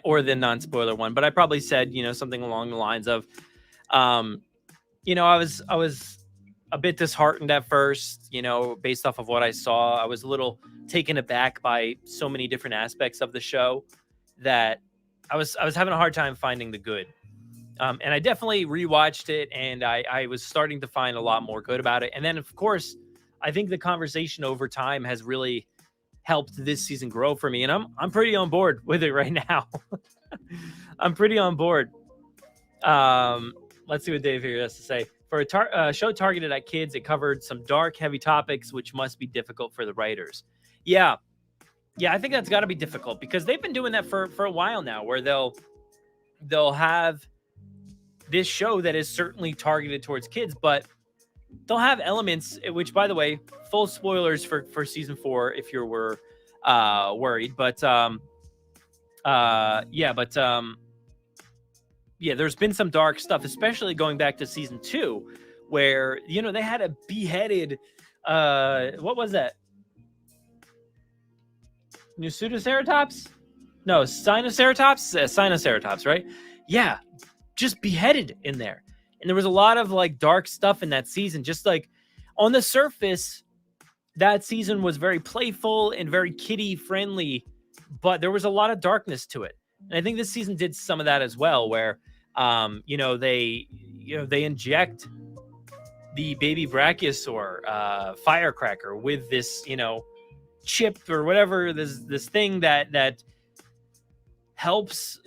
or the non-spoiler one, but I probably said, you know, something along the lines of, I was a bit disheartened at first, based off of what I saw. I was a little taken aback by so many different aspects of the show that I was having a hard time finding the good. And I definitely rewatched it, and I was starting to find a lot more good about it. And then, of course, I think the conversation over time has really helped this season grow for me, and I'm pretty on board with it right now. I'm pretty on board. Let's see what Dave here has to say. For a show targeted at kids, it covered some dark, heavy topics, which must be difficult for the writers. Yeah, I think that's got to be difficult because they've been doing that for a while now, where they'll have this show that is certainly targeted towards kids, but they'll have elements, which, by the way, full spoilers for season 4 if you were worried. But there's been some dark stuff, especially going back to season 2, where they had a beheaded what was that? Pseudoceratops? No, Sinoceratops, right? Yeah, just beheaded in there. And there was a lot of like dark stuff in that season. Just like on the surface, that season was very playful and very kiddie friendly, but there was a lot of darkness to it. And I think this season did some of that as well, where they inject the baby brachiosaur firecracker with this chip or whatever, this thing that helps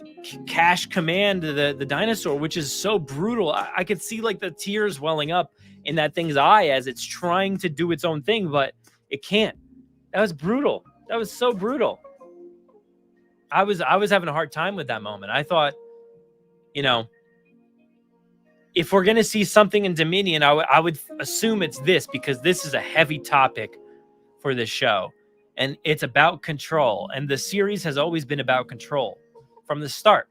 cache command the dinosaur, which is so brutal. I could see like the tears welling up in that thing's eye as it's trying to do its own thing, but it can't. That was brutal. That was so brutal. I was having a hard time with that moment. I thought, if we're going to see something in Dominion, I would assume it's this, because this is a heavy topic for this show. And it's about control. And the series has always been about control from the start.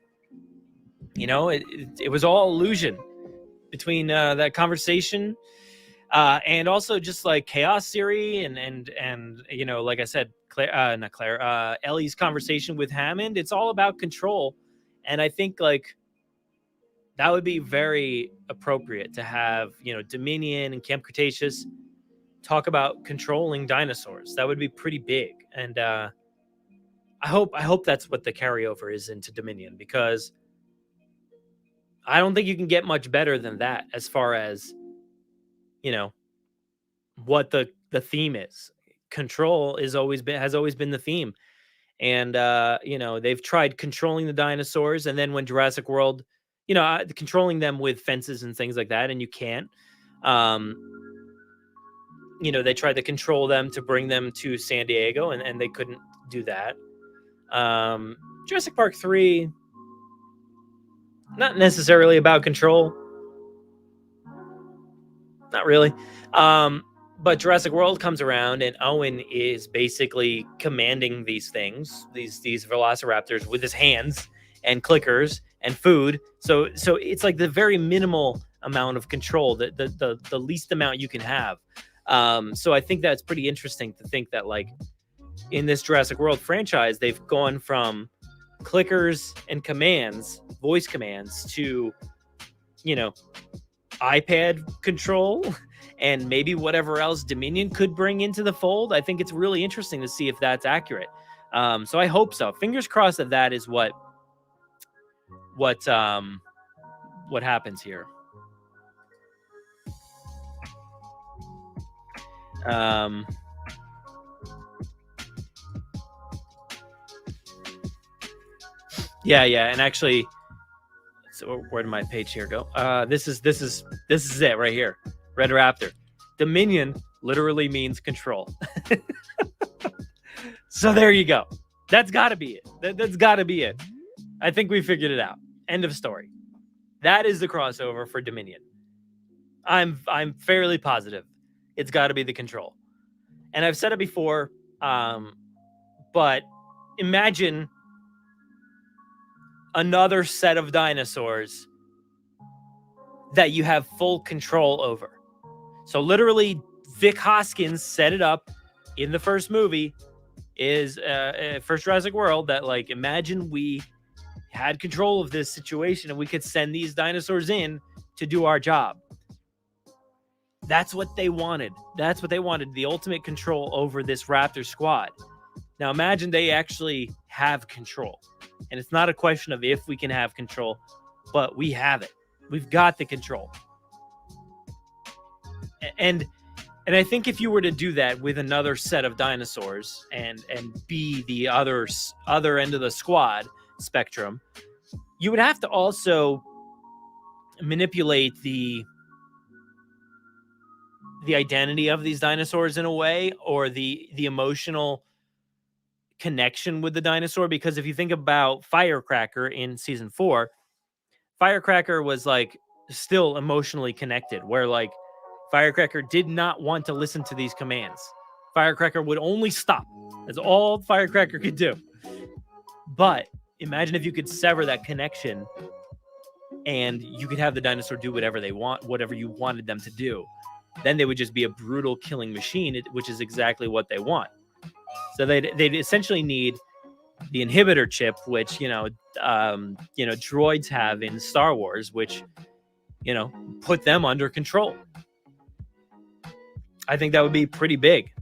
It was all illusion between that conversation and also just like chaos theory and like I said, Ellie's conversation with Hammond. It's all about control. And I think like that would be very appropriate to have, Dominion and Camp Cretaceous talk about controlling dinosaurs. That would be pretty big. And I hope that's what the carryover is into Dominion, because I don't think you can get much better than that as far as, what the theme is. Control has always been the theme. And, they've tried controlling the dinosaurs. And then when Jurassic World, controlling them with fences and things like that, and you can't. They tried to control them to bring them to San Diego, and they couldn't do that. Jurassic Park 3, not necessarily about control. Not really. But Jurassic World comes around, and Owen is basically commanding these things, these velociraptors, with his hands and clickers and food. So it's like the very minimal amount of control, the least amount you can have. So I think that's pretty interesting to think that like in this Jurassic World franchise, they've gone from clickers and commands, voice commands, to, iPad control and maybe whatever else Dominion could bring into the fold. I think it's really interesting to see if that's accurate. So I hope so. Fingers crossed that is what happens here. And actually, so where did my page here go? This is it right here. Red Raptor. Dominion literally means control. So there you go. That's got to be it. That's got to be it. I think we figured it out. End of story. That is the crossover for Dominion. I'm fairly positive it's got to be the control. And I've said it before, but imagine another set of dinosaurs that you have full control over. So literally, Vic Hoskins set it up in the first movie, is first Jurassic World, that like, imagine we had control of this situation and we could send these dinosaurs in to do our job. That's what they wanted. That's what they wanted, the ultimate control over this raptor squad. Now imagine they actually have control. And it's not a question of if we can have control, but we have it. We've got the control. And I think if you were to do that with another set of dinosaurs and be the other end of the squad spectrum, you would have to also manipulate the identity of these dinosaurs in a way, or the emotional connection with the dinosaur. Because if you think about Firecracker in season 4, Firecracker was like still emotionally connected, where like Firecracker did not want to listen to these commands. Firecracker would only stop. That's all Firecracker could do. But imagine if you could sever that connection and you could have the dinosaur do whatever they want, whatever you wanted them to do. Then they would just be a brutal killing machine, which is exactly what they want. So they'd essentially need the inhibitor chip, which droids have in Star Wars, which put them under control. I think that would be pretty big.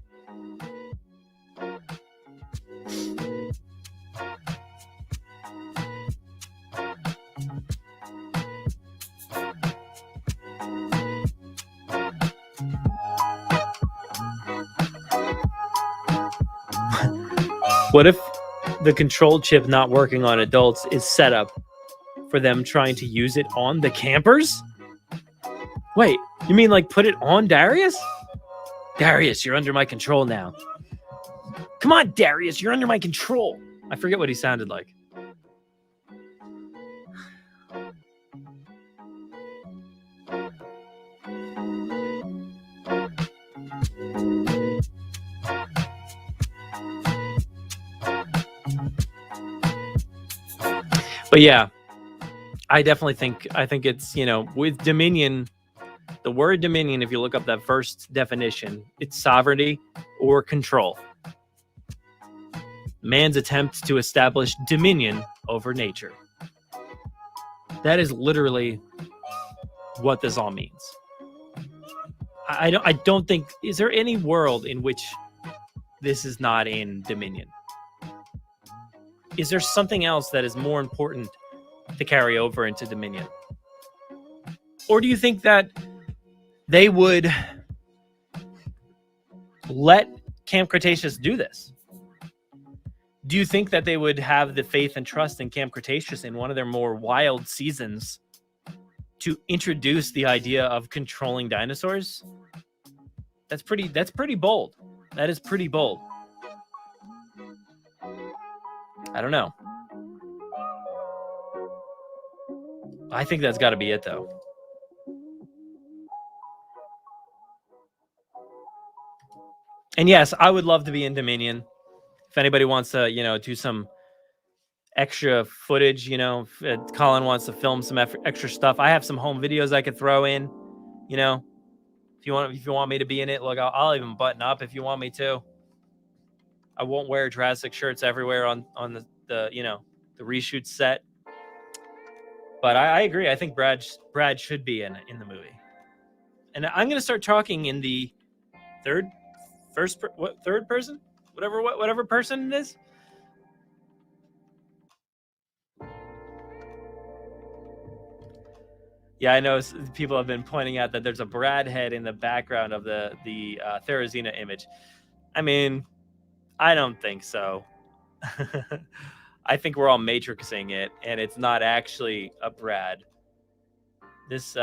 What if the control chip not working on adults is set up for them trying to use it on the campers? Wait, you mean like put it on Darius? Darius, you're under my control now. Come on, Darius, you're under my control. I forget what he sounded like. But yeah, I think it's, with Dominion, the word Dominion, if you look up that first definition, it's sovereignty or control. Man's attempt to establish dominion over nature. That is literally what this all means. I don't think, is there any world in which this is not in Dominion? Is there something else that is more important to carry over into Dominion? Or do you think that they would let Camp Cretaceous do this? Do you think that they would have the faith and trust in Camp Cretaceous in one of their more wild seasons to introduce the idea of controlling dinosaurs? That's pretty bold. That is pretty bold. I don't know. I think that's got to be it, though. And yes, I would love to be in Dominion. If anybody wants to, do some extra footage, if Colin wants to film some extra stuff, I have some home videos I could throw in. If you want me to be in it, look, I'll even button up if you want me to. I won't wear Jurassic shirts everywhere on the reshoot set. But I agree. I think Brad should be in the movie. And I'm going to start talking in the third person? Whatever person it is. Yeah, I know people have been pointing out that there's a Brad head in the background of the Therizina image. I mean, I don't think so. I think we're all matrixing it, and it's not actually a Brad. This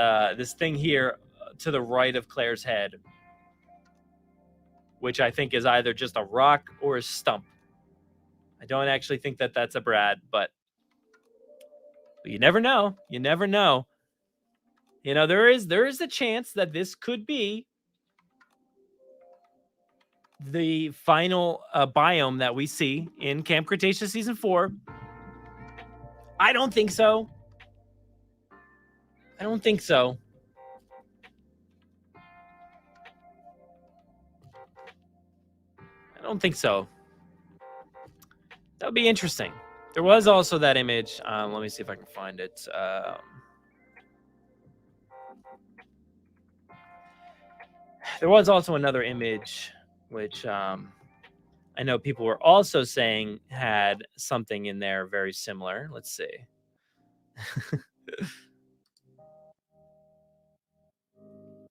thing here to the right of Claire's head, which I think is either just a rock or a stump. I don't actually think that that's a Brad, but you never know. You never know. There is a chance that this could be the final biome that we see in Camp Cretaceous Season 4. I don't think so. I don't think so. That would be interesting. There was also that image. Let me see if I can find it. there was also another image, which I know people were also saying had something in there very similar. Let's see.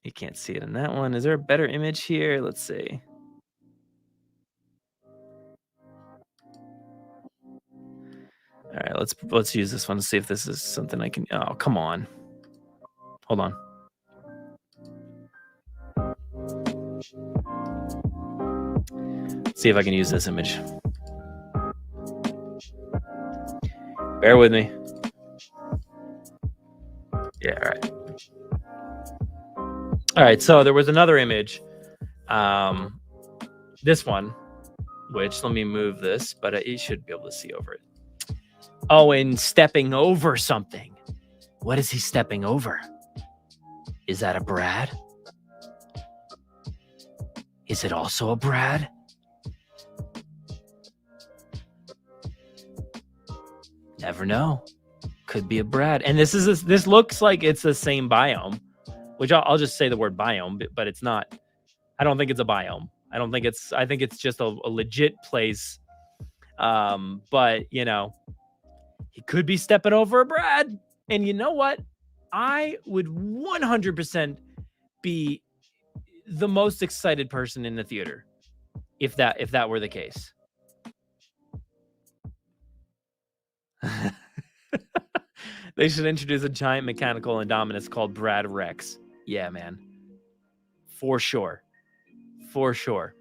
You can't see it in that one. Is there a better image here? Let's see. All right, let's use this one to see if this is something I can. Oh, come on. Hold on. Let's see if I can use this image. Bear with me. Yeah, all right. All right, so there was another image. This one, which let me move this, but you should be able to see over it. Owen stepping over something. What is he stepping over? Is that a Brad? Is it also a Brad? Never know. Could be a Brad. And this looks like it's the same biome, which I'll just say the word biome, but it's not. I don't think it's a biome. I think it's just a legit place. But you know, he could be stepping over a Brad. And you know what? I would 100% be the most excited person in the theater if that were the case. They should introduce a giant mechanical Indominus called Brad Rex. Yeah, man. For sure. For sure.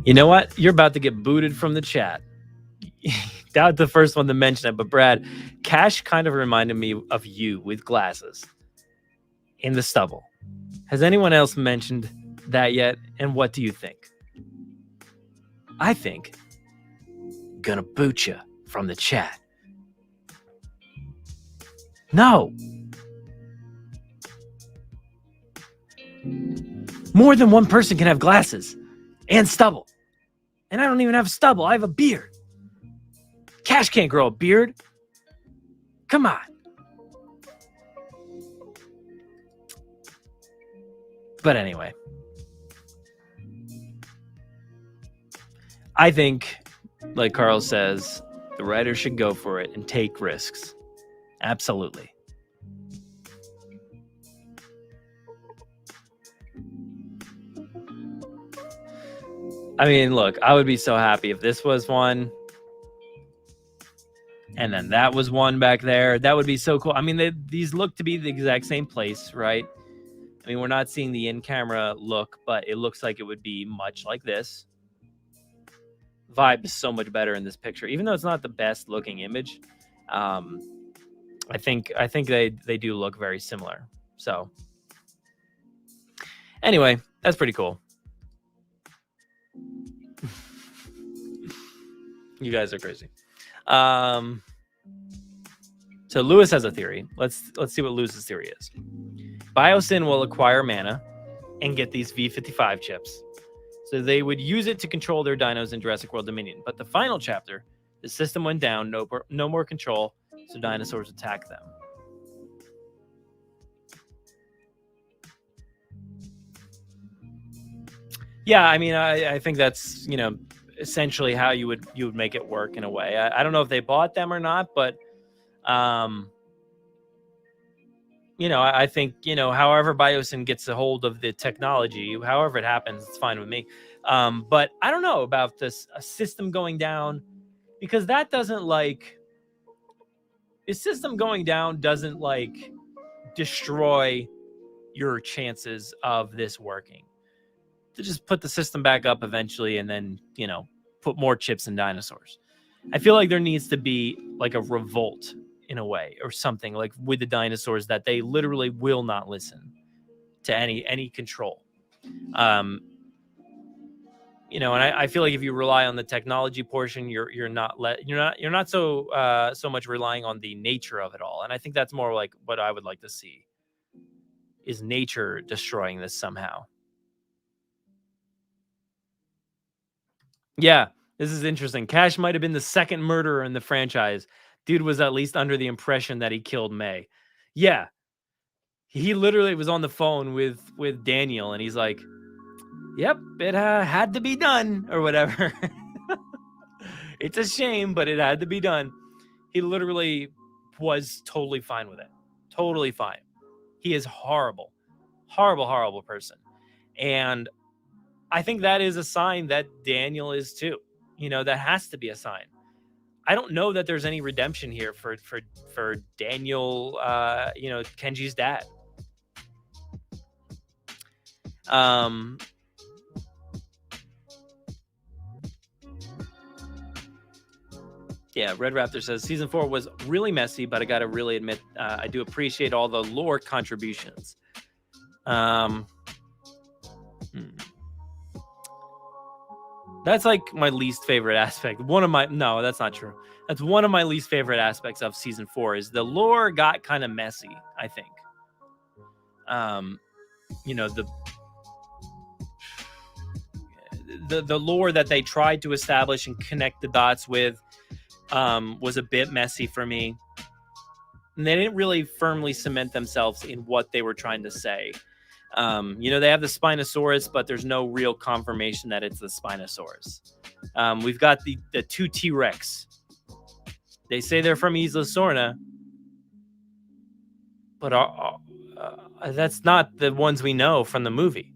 You know what? You're about to get booted from the chat. Not the first one to mention it, but Brad, Cash kind of reminded me of you with glasses in the stubble. Has anyone else mentioned that yet? And what do you think? I think gonna boot you from the chat. No. More than one person can have glasses and stubble. And I don't even have stubble. I have a beard. Cash can't grow a beard. Come on. But anyway. I think, like Carl says, the writers should go for it and take risks. Absolutely. I mean, look, I would be so happy if this was one. And then that was one back there. That would be so cool. I mean, these look to be the exact same place, right? I mean, we're not seeing the in-camera look, but it looks like it would be much like this. Vibe is so much better in this picture, even though it's not the best looking image. I think they do look very similar. So anyway, that's pretty cool. You guys are crazy. So Lewis has a theory. Let's see what Lewis's theory is. Biosyn will acquire mana and get these V55 chips. So they would use it to control their dinos in Jurassic World Dominion. But the final chapter, the system went down, no more control, so dinosaurs attack them. Yeah, I mean, I think that's, essentially how you would make it work in a way. I don't know if they bought them or not, but I think, however Biosyn gets a hold of the technology, however it happens, it's fine with me. But I don't know about this a system going down, because that doesn't the system going down doesn't destroy your chances of this working. To just put the system back up eventually and then, put more chips in dinosaurs. I feel like there needs to be a revolt in a way or something with the dinosaurs that they literally will not listen to any control. And I feel like if you rely on the technology portion, you're not so much relying on the nature of it all. And I think that's more what I would like to see. is nature destroying this somehow? Yeah, this is interesting. Cash might have been the second murderer in the franchise. Dude was at least under the impression that he killed May. Yeah, he literally was on the phone with Daniel, and he's like, "Yep, it had to be done," or whatever. It's a shame, but it had to be done. He literally was totally fine with it. Totally fine. He is horrible, horrible person, and I think that is a sign that Daniel is too. That has to be a sign. I don't know that there's any redemption here for Daniel, Kenji's dad. Yeah, Red Raptor says season 4 was really messy, but I gotta really admit, I do appreciate all the lore contributions. That's like my least favorite aspect. No, that's not true. That's one of my least favorite aspects of season 4 is the lore got kind of messy, I think. The lore that they tried to establish and connect the dots with was a bit messy for me. And they didn't really firmly cement themselves in what they were trying to say. They have the Spinosaurus, but there's no real confirmation that it's the Spinosaurus. We've got the 2 T-Rex. They say they're from Isla Sorna, but that's not the ones we know from the movie.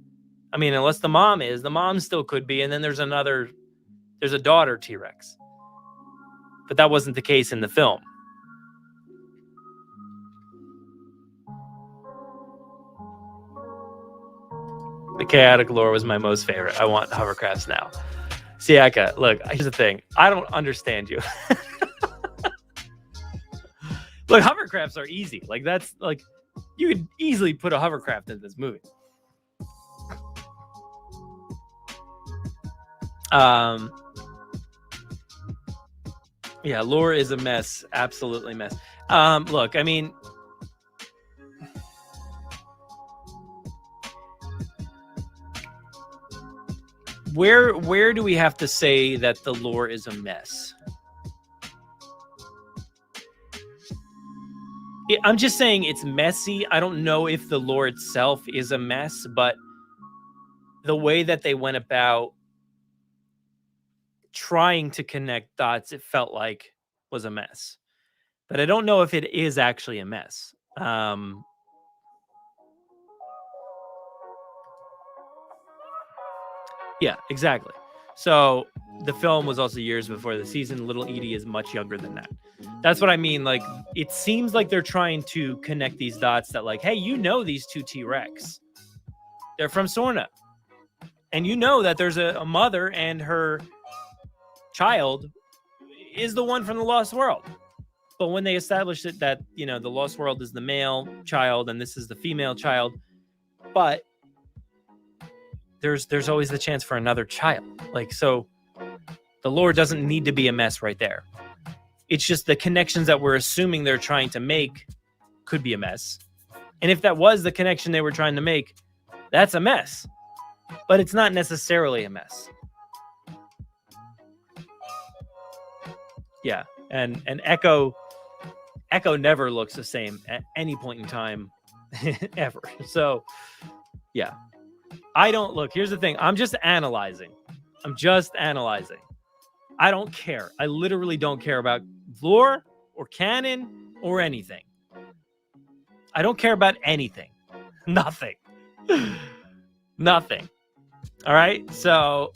I mean, unless the mom still could be, and then there's a daughter T-Rex. But that wasn't the case in the film. The chaotic lore was my most favorite. I want hovercrafts now. Siaka, look, here's the thing. I don't understand you. Look, hovercrafts are easy. Like, that's like, you could easily put a hovercraft in this movie. Yeah, lore is a mess. Absolutely mess. Look, I mean, where do we have to say that the lore is a mess? I'm just saying it's messy. I don't know if the lore itself is a mess, but the way that they went about trying to connect dots, it felt like was a mess. But I don't know if it is actually a mess. Yeah, exactly. So the film was also years before the season. Little Edie is much younger than that. That's what I mean. Like, it seems like they're trying to connect these dots that, like, hey, these 2 T-Rex. They're from Sorna. And that there's a mother and her child is the one from the Lost World. But when they established it that, the Lost World is the male child and this is the female child, but there's always the chance for another child. Like, so the lore doesn't need to be a mess right there. It's just the connections that we're assuming they're trying to make could be a mess. And if that was the connection they were trying to make, that's a mess. But it's not necessarily a mess. Yeah, and Echo never looks the same at any point in time ever. So, yeah. Here's the thing. I'm just analyzing. I don't care. I literally don't care about lore or canon or anything. I don't care about anything. Nothing. Nothing. All right? So,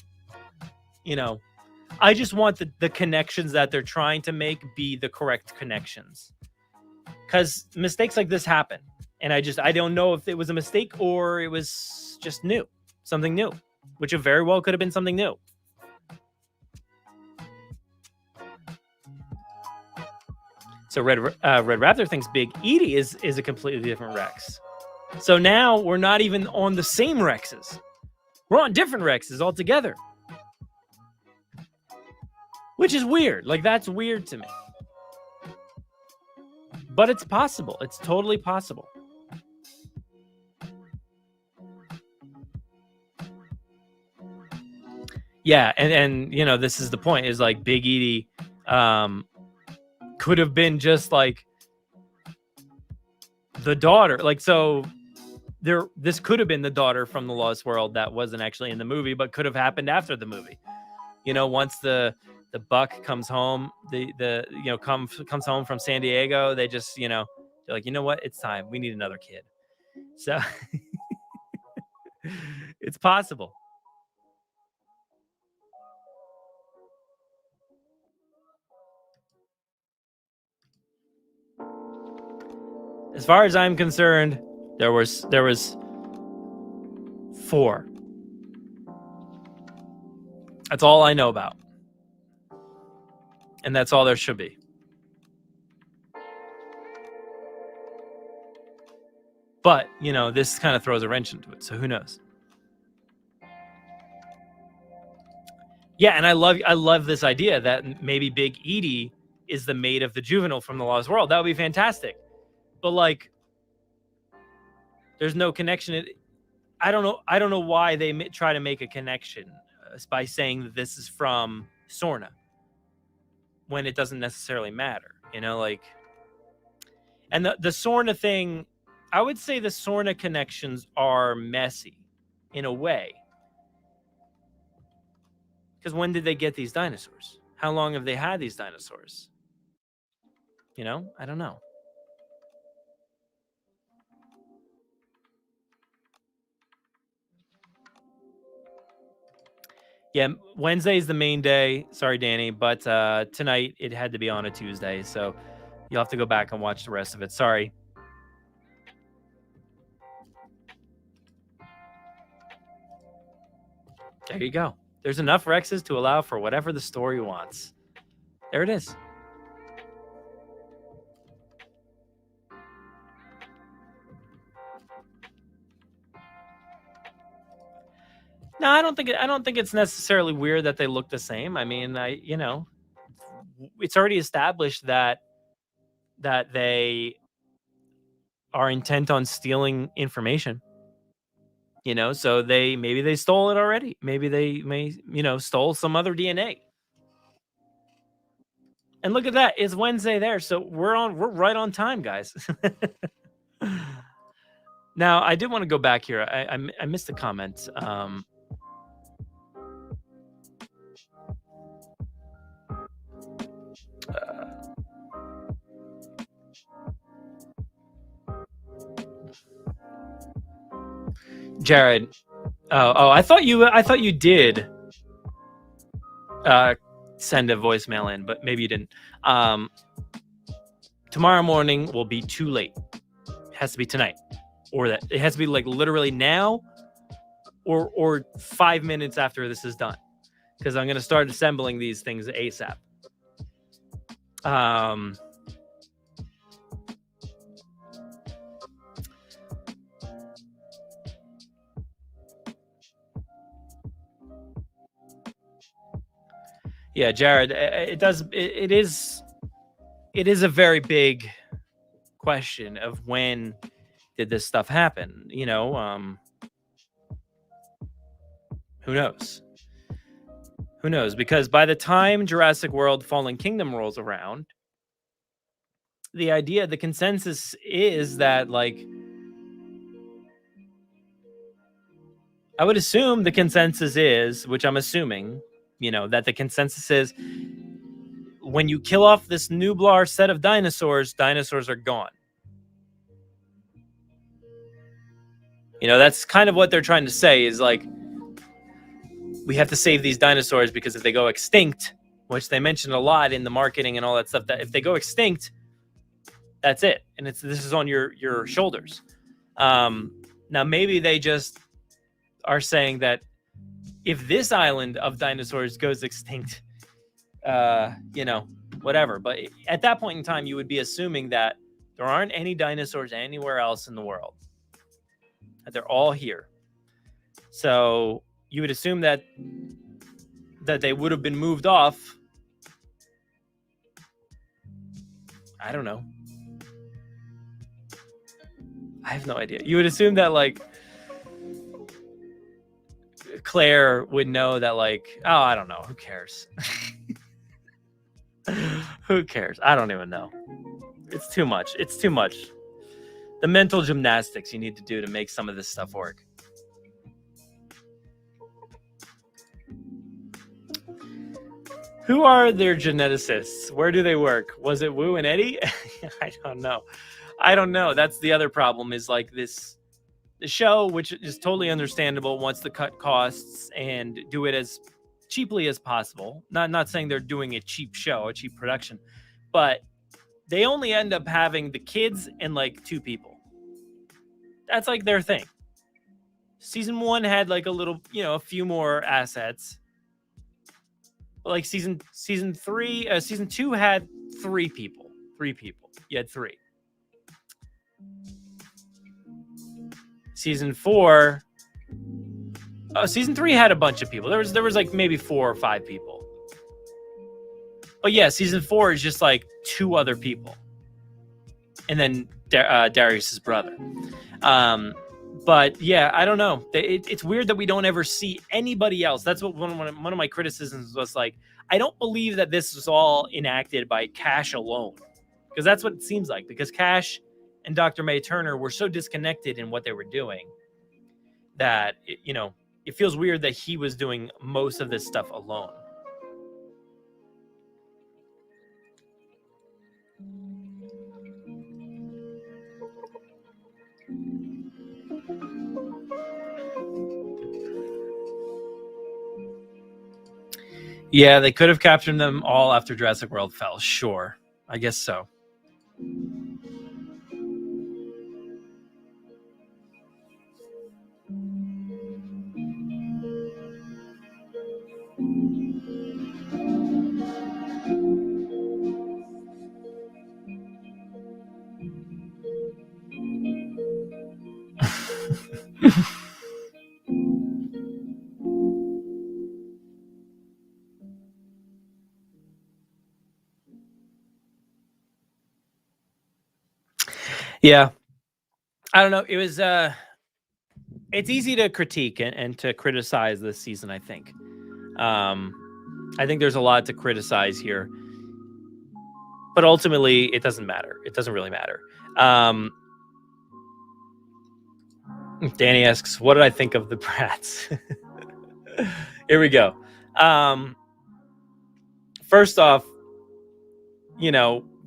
I just want the connections that they're trying to make be the correct connections. Because mistakes like this happen. And I don't know if it was a mistake or it was just something new, which it very well could have been something new. So Red Raptor thinks Big Edie is a completely different Rex. So now we're not even on the same Rexes. We're on different Rexes altogether. Which is weird. Like, that's weird to me. But it's possible. It's totally possible. Yeah, and you know, this is the point, is like Big Edie could have been just like the daughter. Like, so this could have been the daughter from the Lost World that wasn't actually in the movie, but could have happened after the movie. You know, once the buck comes home, the you know, comes home from San Diego, they just, you know, they're like, you know what, it's time, we need another kid. So it's possible. As far as I'm concerned, there was 4. That's all I know about. And that's all there should be. But, you know, this kind of throws a wrench into it, so who knows? Yeah, and I love this idea that maybe Big Edie is the mate of the juvenile from the Lost World. That would be fantastic. But like, there's no connection. I don't know why they try to make a connection by saying that this is from Sorna when it doesn't necessarily matter, you know, like. And the Sorna thing, I would say the Sorna connections are messy in a way. Because when did they get these dinosaurs? How long have they had these dinosaurs? You know, I don't know. Yeah, Wednesday is the main day. Sorry, Danny, but tonight it had to be on a Tuesday, so you'll have to go back and watch the rest of it. Sorry. There you go. There's enough Rexes to allow for whatever the story wants. There it is. No, I don't think it's necessarily weird that they look the same. I mean, you know, it's already established that they are intent on stealing information. You know, so maybe they stole it already. Maybe they you know, stole some other DNA. And look at that, it's Wednesday there, so we're right on time, guys. Now, I did want to go back here. I missed a comment. Jared. Oh, I thought you did send a voicemail in, but maybe you didn't. Tomorrow morning will be too late. It has to be tonight, or that it has to be like literally now, or 5 minutes after this is done, because I'm going to start assembling these things ASAP. Yeah, Jared, it is a very big question of when did this stuff happen, you know. Who knows, because by the time Jurassic World Fallen Kingdom rolls around, the consensus is that, like, I would assume the consensus is, which I'm assuming, you know, that the consensus is when you kill off this Nublar set of dinosaurs are gone. You know, that's kind of what they're trying to say, is like, we have to save these dinosaurs because if they go extinct, which they mentioned a lot in the marketing and all that stuff, that if they go extinct, that's it. And this is on your shoulders. Now, maybe they just are saying that if this island of dinosaurs goes extinct, you know, whatever. But at that point in time, you would be assuming that there aren't any dinosaurs anywhere else in the world, that they're all here. So you would assume that they would have been moved off. I don't know. I have no idea. You would assume that, like, Claire would know that, like, oh, I don't know. Who cares? Who cares? I don't even know. It's too much. It's too much. The mental gymnastics you need to do to make some of this stuff work. Who are their geneticists? Where do they work? Was it Wu and Eddie? I don't know. That's the other problem, is like the show, which is totally understandable, wants to cut costs and do it as cheaply as possible. Not saying they're doing a cheap show, a cheap production, but they only end up having the kids and like 2 people. That's like their thing. Season 1 had like a little, a few more assets. Like season 2 had 3 people. 3 people. You had 3. Season 4. Season 3 had a bunch of people. There was like maybe 4 or 5 people. But yeah, season 4 is just like 2 other people, and then Darius's brother. But yeah, I don't know. It's weird that we don't ever see anybody else. That's what one of my criticisms was. Like, I don't believe that this was all enacted by Cash alone, because that's what it seems like. Because Cash and Dr. May Turner were so disconnected in what they were doing that it feels weird that he was doing most of this stuff alone. Yeah, they could have captured them all after Jurassic World fell. Sure. I guess so. Yeah. I don't know. It was it's easy to critique and to criticize this season, I think. I think there's a lot to criticize here. But ultimately, it doesn't matter. It doesn't really matter. Danny asks, what did I think of the brats? Here we go. First off,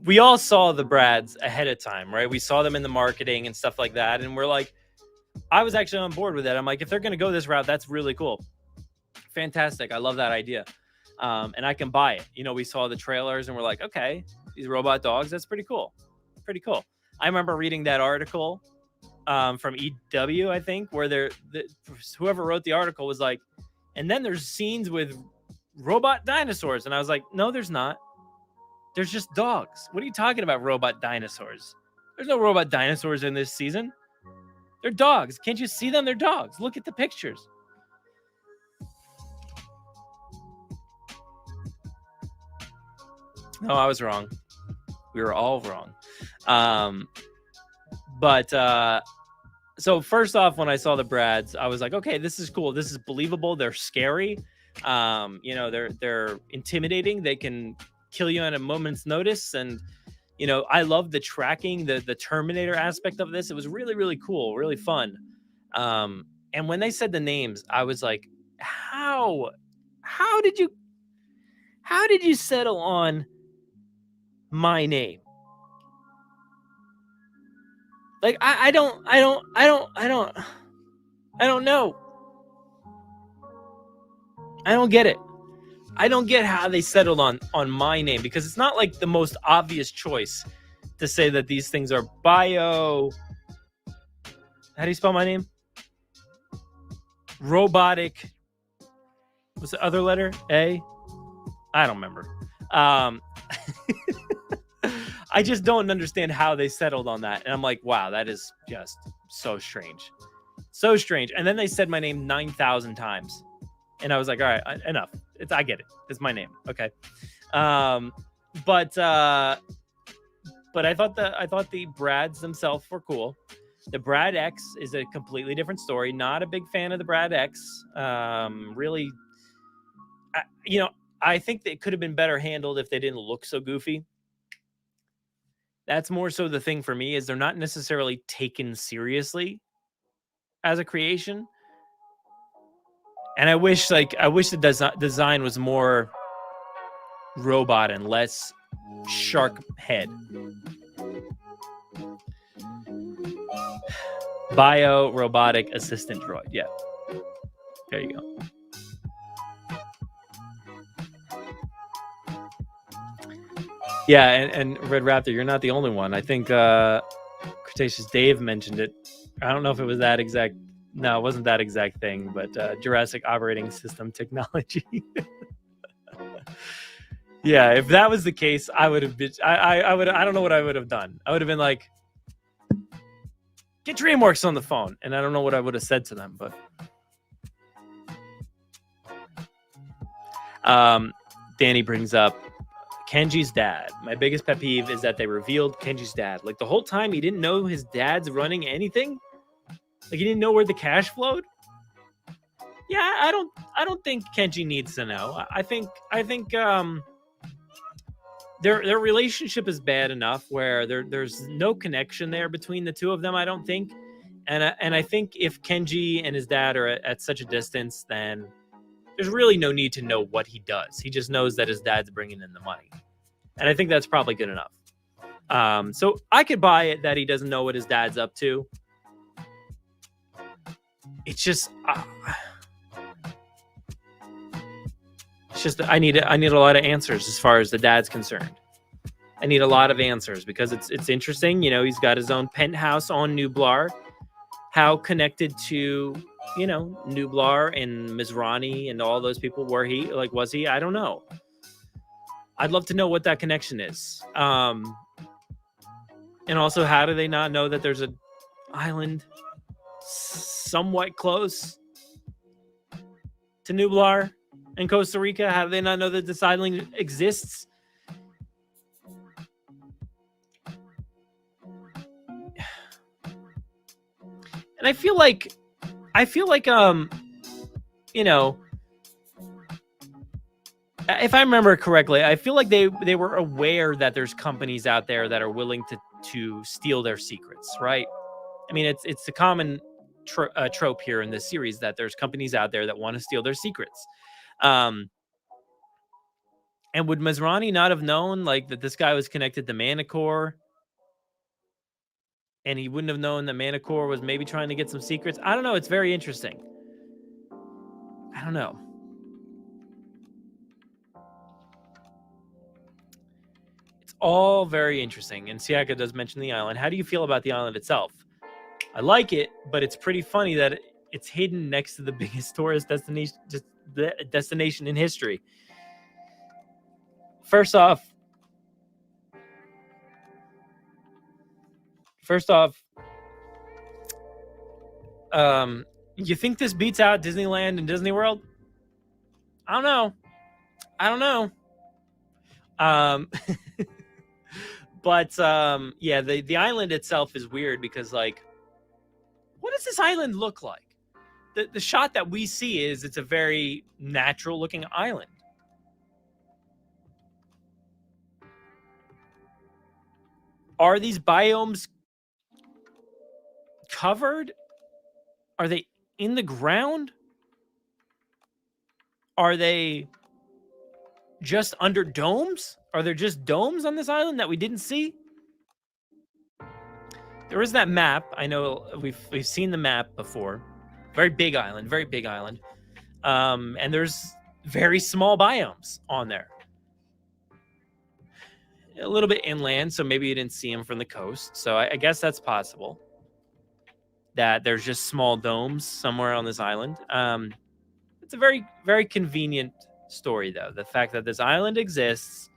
we all saw the brads ahead of time, right? We saw them in the marketing and stuff like that. And we're like, I was actually on board with that. I'm like, if they're going to go this route, that's really cool. Fantastic. I love that idea. And I can buy it. We saw the trailers and we're like, okay, these robot dogs, that's pretty cool. Pretty cool. I remember reading that article from EW, I think, where whoever wrote the article was like, and then there's scenes with robot dinosaurs. And I was like, no, there's not. There's just dogs. What are you talking about, robot dinosaurs? There's no robot dinosaurs in this season. They're dogs. Can't you see them? They're dogs. Look at the pictures. No, I was wrong. We were all wrong. So first off, when I saw the brads, I was like, okay, this is cool. This is believable. They're scary. They're intimidating. They can kill you at a moment's notice. And, I love the tracking, the Terminator aspect of this. It was really, really cool, really fun. And when they said the names, I was like, how did you settle on my name? Like, I don't know. I don't get it. I don't get how they settled on my name, because it's not like the most obvious choice to say that these things are bio. How do you spell my name? Robotic. What's the other letter? A? I don't remember. I just don't understand how they settled on that. And I'm like, wow, that is just so strange. So strange. And then they said my name 9,000 times. And I was like, all right, enough. I get it. It's my name. Okay. But I thought the brads themselves were cool. The Brad X is a completely different story. Not a big fan of the Brad X. Really, I think that it could have been better handled if they didn't look so goofy. That's more so the thing for me, is they're not necessarily taken seriously as a creation. And I wish the design was more robot and less shark head. Bio robotic assistant droid. Yeah. There you go. Yeah, and Red Raptor, you're not the only one. I think Cretaceous Dave mentioned it. I don't know if it was that exact. No, it wasn't that exact thing, but Jurassic operating system technology. Yeah, if that was the case, I would have been. I would. I don't know what I would have done. I would have been like, "Get DreamWorks on the phone," and I don't know what I would have said to them, but. Danny brings up Kenji's dad. My biggest pet peeve is that they revealed Kenji's dad. Like the whole time he didn't know his dad's running anything. Like he didn't know where the cash flowed. Yeah, I don't think Kenji needs to know. I think their relationship is bad enough where there's no connection there between the two of them, I don't think. And I think if Kenji and his dad are at such a distance, then there's really no need to know what he does. He just knows that his dad's bringing in the money. And I think that's probably good enough. So I could buy it that he doesn't know what his dad's up to. It's just I need a lot of answers as far as the dad's concerned. I need a lot of answers because it's interesting. He's got his own penthouse on Nublar. How connected to Nublar and Mizrani and all those people was he? I don't know. I'd love to know what that connection is. And also, how do they not know that there's an island somewhat close to Nublar in Costa Rica? How do they not know that this island exists? And I feel like if I remember correctly, I feel like they were aware that there's companies out there that are willing to steal their secrets, right? I mean, it's a common trope here in this series that there's companies out there that want to steal their secrets. And would Mizrani not have known that this guy was connected to Manticore? And he wouldn't have known that Manticore was maybe trying to get some secrets? I don't know. It's very interesting. I don't know. It's all very interesting. And Siaka does mention the island. How do you feel about the island itself? I like it, but it's pretty funny that it's hidden next to the biggest tourist destination in history. First off, you think this beats out Disneyland and Disney World? I don't know. But yeah, the island itself is weird because what does this island look like? The shot that we see is it's a very natural looking island. Are these biomes covered? Are they in the ground? Are they just under domes? Are there just domes on this island that we didn't see? There is that map. I know we've seen the map before. Very big island. And there's very small biomes on there. A little bit inland, so maybe you didn't see them from the coast. So I guess that's possible. That there's just small domes somewhere on this island. It's a very, very convenient story, though. The fact that this island exists,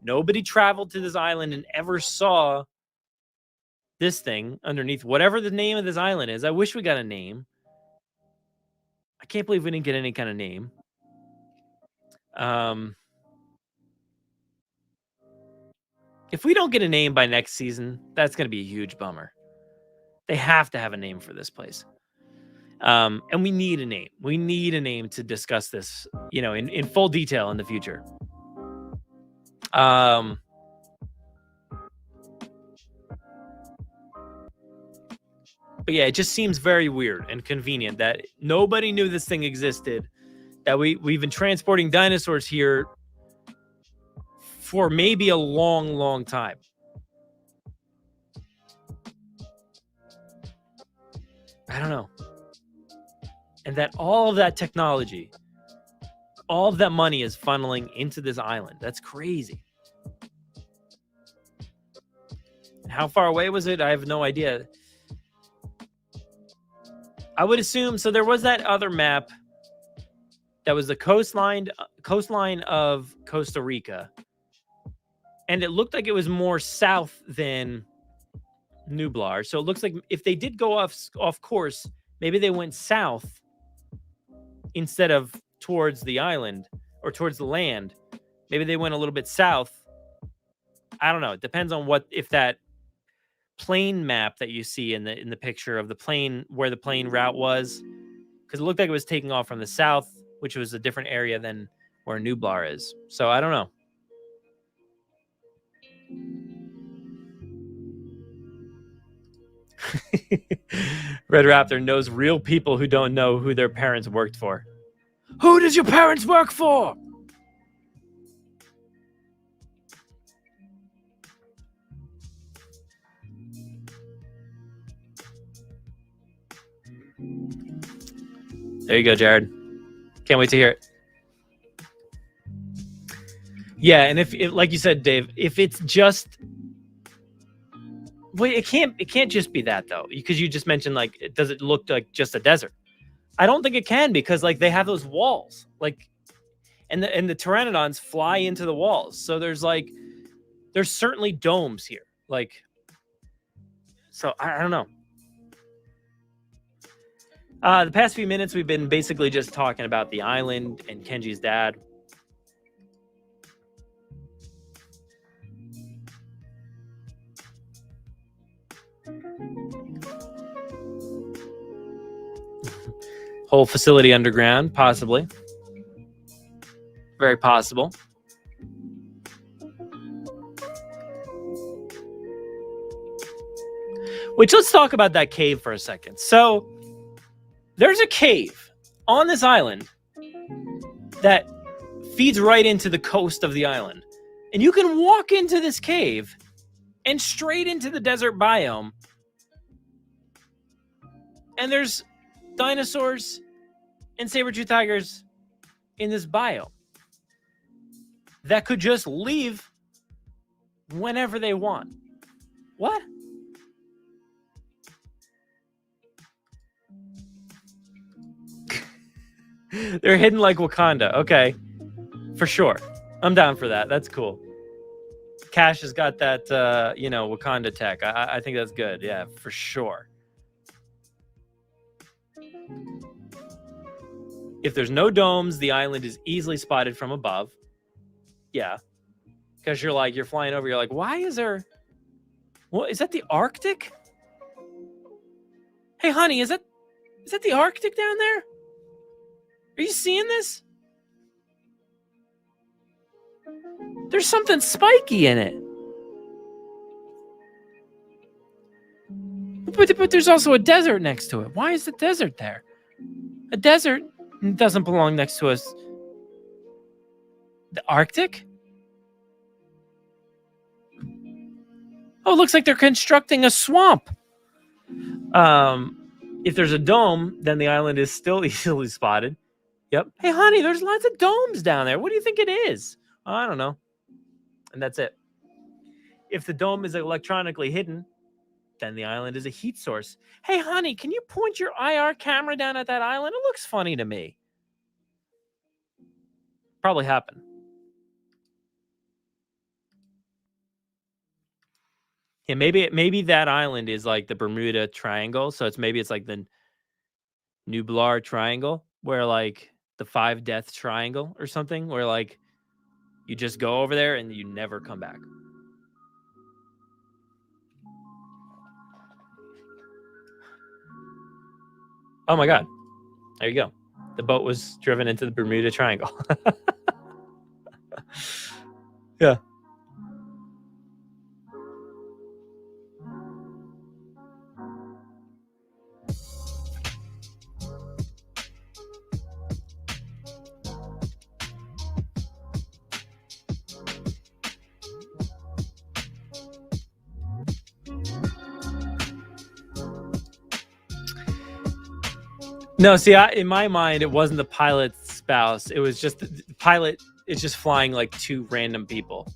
nobody traveled to this island and ever saw this thing underneath, whatever the name of this island is. I wish we got a name. I can't believe we didn't get any kind of name. If we don't get a name by next season, that's going to be a huge bummer. They have to have a name for this place. And we need a name. We need a name to discuss this, in full detail in the future. But yeah, it just seems very weird and convenient that nobody knew this thing existed, that we've been transporting dinosaurs here for maybe a long, long time. I don't know. And that all of that technology, all of that money is funneling into this island. That's crazy. How far away was it? I have no idea. I would assume, so there was that other map that was the coastline of Costa Rica. And it looked like it was more south than Nublar. So it looks like if they did go off course, maybe they went south instead of towards the island or towards the land. Maybe they went a little bit south. I don't know. It depends on if that plane map that you see in the picture of the plane, where the plane route was, because it looked like it was taking off from the south, which was a different area than where Nublar is. So I don't know. Red Raptor knows real people who don't know who their parents worked for. Who does your parents work for? There you go, Jared. Can't wait to hear it. Yeah, and if like you said, Dave, if it's just, wait, it can't just be that though, because you just mentioned does it look like just a desert? I don't think it can, because they have those walls, and the pteranodons fly into the walls, so there's certainly domes here, so I don't know. The past few minutes we've been basically just talking about the island and Kenji's dad. Whole facility underground, possibly. Very possible. Which, let's talk about that cave for a second. So, there's a cave on this island that feeds right into the coast of the island. And you can walk into this cave and straight into the desert biome. And there's dinosaurs and saber-tooth tigers in this biome that could just leave whenever they want. What? They're hidden like Wakanda. Okay. For sure. I'm down for that. That's cool. Cash has got that, Wakanda tech. I think that's good. Yeah, for sure. If there's no domes, the island is easily spotted from above. Yeah. Because you're flying over, you're like, why is there... What, is that the Arctic? Hey, honey, is that the Arctic down there? Are you seeing this? There's something spiky in it. But there's also a desert next to it. Why is the desert there? A desert doesn't belong next to us. The Arctic? Oh, it looks like they're constructing a swamp. If there's a dome, then the island is still easily spotted. Yep. Hey, honey, there's lots of domes down there. What do you think it is? Oh, I don't know. And that's it. If the dome is electronically hidden, then the island is a heat source. Hey, honey, can you point your IR camera down at that island? It looks funny to me. Probably happened. Yeah, maybe that island is like the Bermuda Triangle. So maybe it's like the Nublar Triangle, where the 5 Death Triangle or something, where you just go over there and you never come back. Oh my God. There you go. The boat was driven into the Bermuda Triangle. Yeah. No, see, in my mind, it wasn't the pilot's spouse. It was just the pilot is just flying like two random people.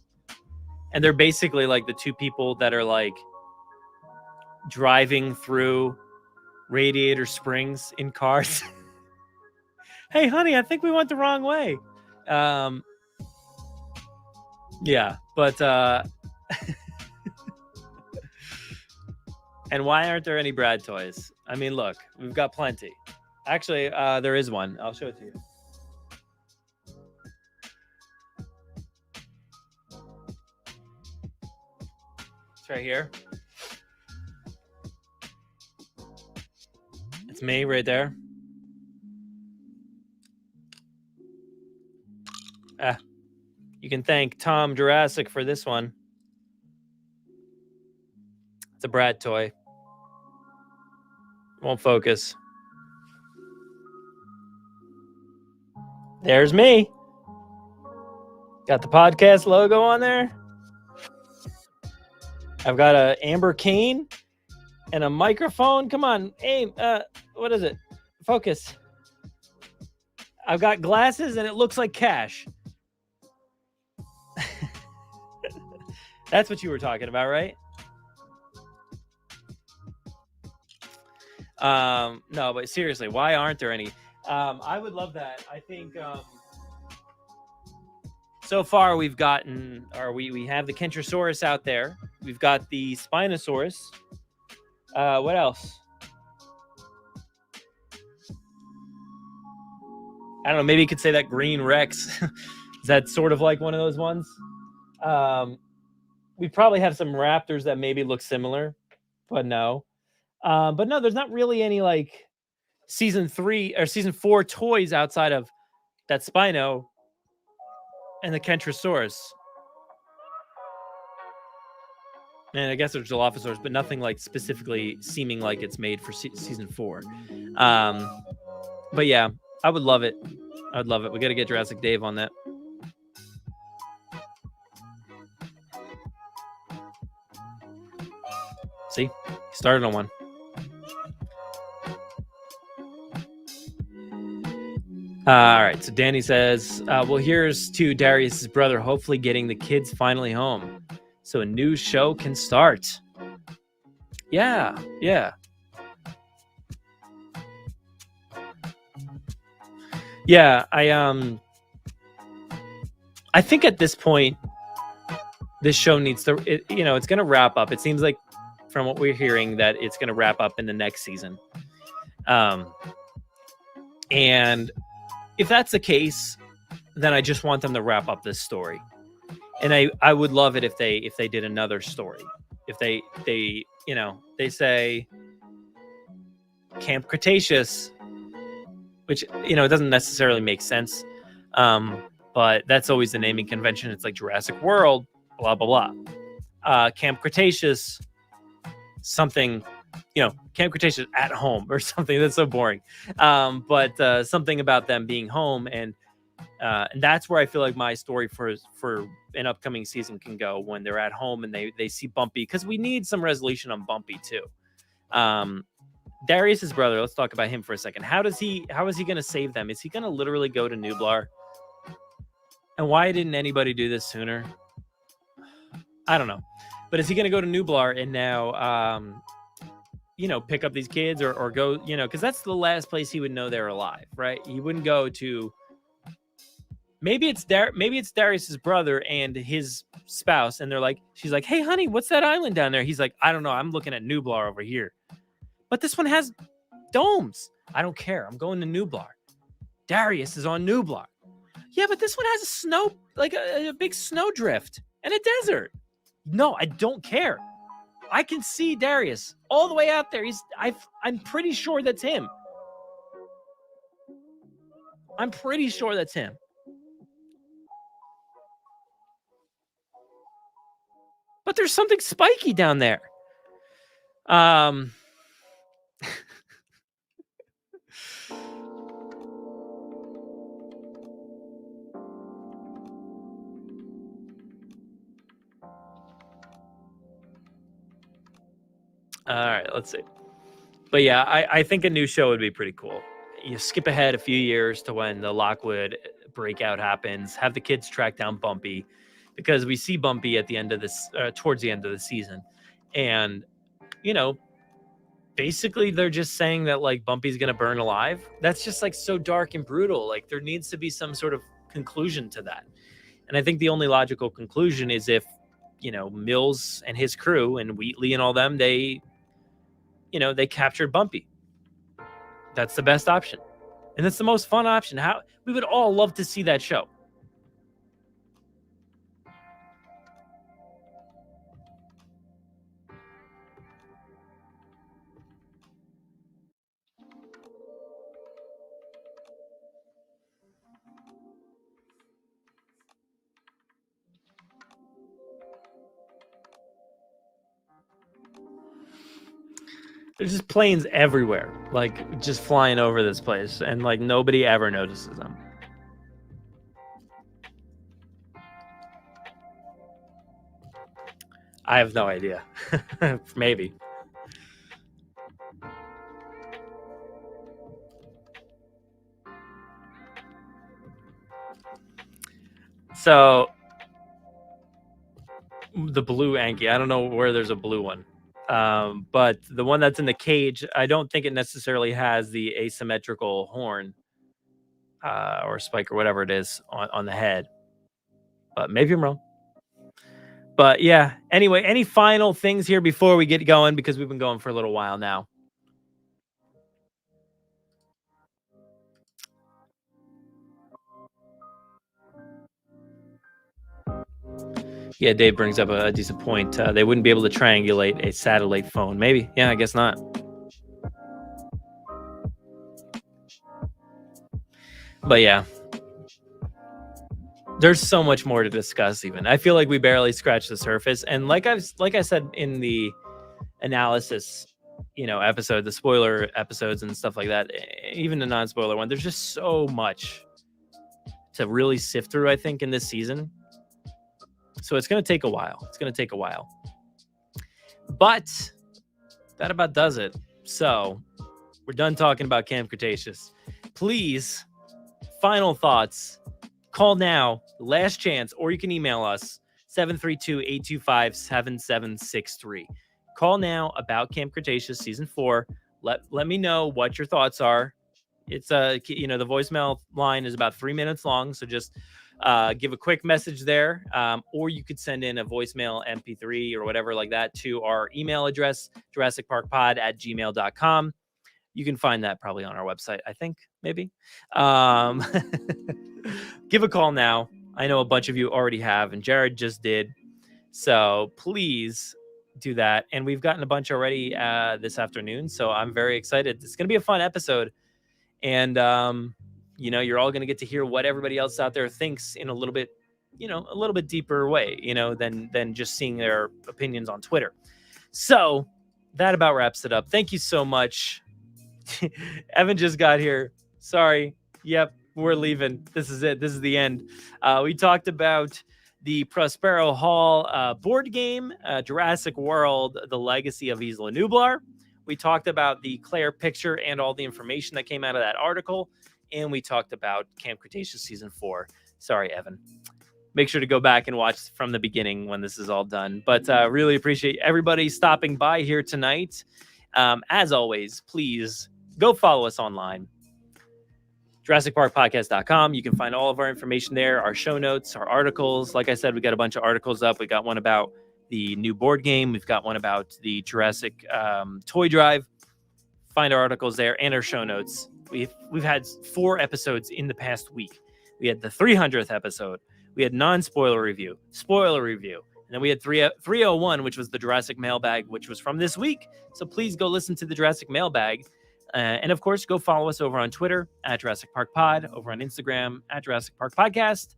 And they're basically like the two people that are like driving through Radiator Springs in cars. Hey, honey, I think we went the wrong way. Yeah, but and why aren't there any Brad toys? I mean, look, we've got plenty. Actually, there is one. I'll show it to you. It's right here. It's me right there. You can thank Tom Jurassic for this one. It's a Brad toy. Won't focus. There's me. Got the podcast logo on there. I've got a amber cane and a microphone. Come on, aim. What is it? Focus. I've got glasses and it looks like cash. That's what you were talking about, right? No, but seriously, why aren't there any? I would love that. I think so far we've gotten, or we have the Kentrosaurus out there. We've got the Spinosaurus. What else? I don't know. Maybe you could say that green Rex. Is that sort of like one of those ones? We probably have some raptors that maybe look similar, but no. But no, there's not really any like season 3 or season 4 toys outside of that Spino and the Kentrosaurus. And I guess there's Dilophosaurus, but nothing like specifically seeming like it's made for season 4. But yeah, I would love it. I would love it. We got to get Jurassic Dave on that. See, started on one. All right, so Danny says, well, here's to Darius's brother, hopefully getting the kids finally home so a new show can start. Yeah. Yeah, I think at this point, this show needs to, it's going to wrap up. It seems like from what we're hearing that it's going to wrap up in the next season. And if that's the case, then I just want them to wrap up this story. And I would love it if they did another story. If they say Camp Cretaceous, which, it doesn't necessarily make sense. But that's always the naming convention. It's like Jurassic World, blah, blah, blah. Camp Cretaceous, something, Camp Cretaceous at home or something. That's so boring. But something about them being home. And that's where I feel like my story for an upcoming season can go, when they're at home and they see Bumpy, because we need some resolution on Bumpy too. Darius's brother, let's talk about him for a second. How is he going to save them? Is he going to literally go to Nublar? And why didn't anybody do this sooner? I don't know. But is he going to go to Nublar and now, pick up these kids or go, because that's the last place he would know they're alive, right? He wouldn't go to, maybe it's Darius's brother and his spouse. And she's like, hey, honey, what's that island down there? He's like, I don't know. I'm looking at Nublar over here. But this one has domes. I don't care. I'm going to Nublar. Darius is on Nublar. Yeah, but this one has a snow, like a big snowdrift and a desert. No, I don't care. I can see Darius all the way out there. I'm pretty sure that's him. I'm pretty sure that's him. But there's something spiky down there. All right, let's see. But yeah, I think a new show would be pretty cool. You skip ahead a few years to when the Lockwood breakout happens, have the kids track down Bumpy, because we see Bumpy at the end of this, towards the end of the season. And, you know, basically they're just saying that like Bumpy's going to burn alive. That's just like so dark and brutal. Like there needs to be some sort of conclusion to that. And I think the only logical conclusion is if, you know, Mills and his crew and Wheatley and all them, they captured Bumpy. That's the best option. And that's the most fun option. How we would all love to see that show. There's just planes everywhere, like just flying over this place, and like nobody ever notices them. I have no idea. Maybe. So the blue Anki, I don't know where there's a blue one. But the one that's in the cage, I don't think it necessarily has the asymmetrical horn or spike or whatever it is on the head. But maybe I'm wrong. But yeah, anyway, any final things here before we get going? Because we've been going for a little while now. Yeah, Dave brings up a decent point. They wouldn't be able to triangulate a satellite phone. Maybe. Yeah, I guess not. But yeah, there's so much more to discuss even. I feel like we barely scratched the surface. And like I said in the analysis, episode, the spoiler episodes and stuff like that, even the non-spoiler one, there's just so much to really sift through, I think, in this season. So it's going to take a while. But that about does it. So we're done talking about Camp Cretaceous. Please, final thoughts. Call now, last chance, or you can email us, 732-825-7763. Call now about Camp Cretaceous Season 4. Let me know what your thoughts are. It's the voicemail line is about 3 minutes long, so just give a quick message there, or you could send in a voicemail MP3 or whatever like that to our email address, JurassicParkPod@gmail.com. You can find that probably on our website, I think, maybe. Give a call now. I know a bunch of you already have, and Jared just did. So please do that. And we've gotten a bunch already this afternoon, so I'm very excited. It's going to be a fun episode. And, you're all going to get to hear what everybody else out there thinks in a little bit deeper way, than just seeing their opinions on Twitter. So that about wraps it up. Thank you so much. Evan just got here. Sorry. Yep, we're leaving. This is it. This is the end. We talked about the Prospero Hall board game, Jurassic World, The Legacy of Isla Nublar. We talked about the Claire picture and all the information that came out of that article. And we talked about Camp Cretaceous Season 4. Sorry, Evan. Make sure to go back and watch from the beginning when this is all done. But really appreciate everybody stopping by here tonight. As always, please go follow us online. JurassicParkPodcast.com. You can find all of our information there, our show notes, our articles. Like I said, we got a bunch of articles up. We got one about the new board game. We've got one about the Jurassic toy drive. Find our articles there and our show notes. We've had 4 episodes in the past week. We had the 300th episode. We had non-spoiler review, spoiler review. And then we had 301, which was the Jurassic mailbag, which was from this week. So please go listen to the Jurassic mailbag. And of course, go follow us over on Twitter at Jurassic Park Pod, over on Instagram at Jurassic Park Podcast,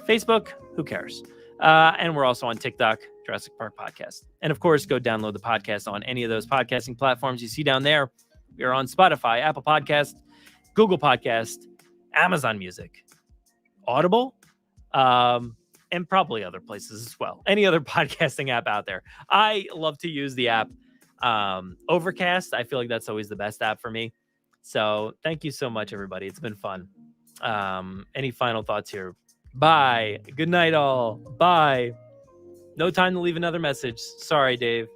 Facebook, who cares? And we're also on TikTok, Jurassic Park Podcast. And of course, go download the podcast on any of those podcasting platforms you see down there. We are on Spotify, Apple Podcast, Google Podcast, Amazon Music, Audible, and probably other places as well. Any other podcasting app out there. I love to use the app Overcast. I feel like that's always the best app for me. So thank you so much, everybody. It's been fun. Any final thoughts here? Bye. Good night, all. Bye. No time to leave another message. Sorry, Dave.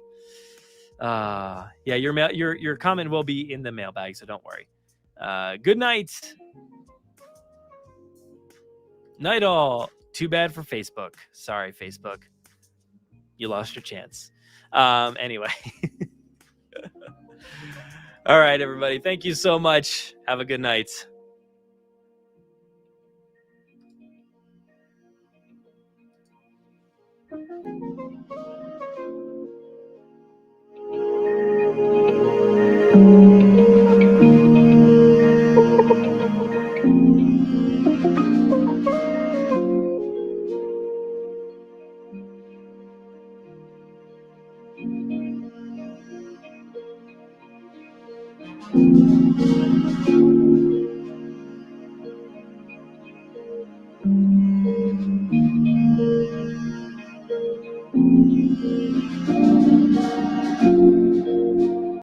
Yeah, your comment will be in the mailbag, so don't worry. Good night. Night, all. Too bad for Facebook. Sorry, Facebook. You lost your chance. Anyway. All right, everybody. Thank you so much. Have a good night.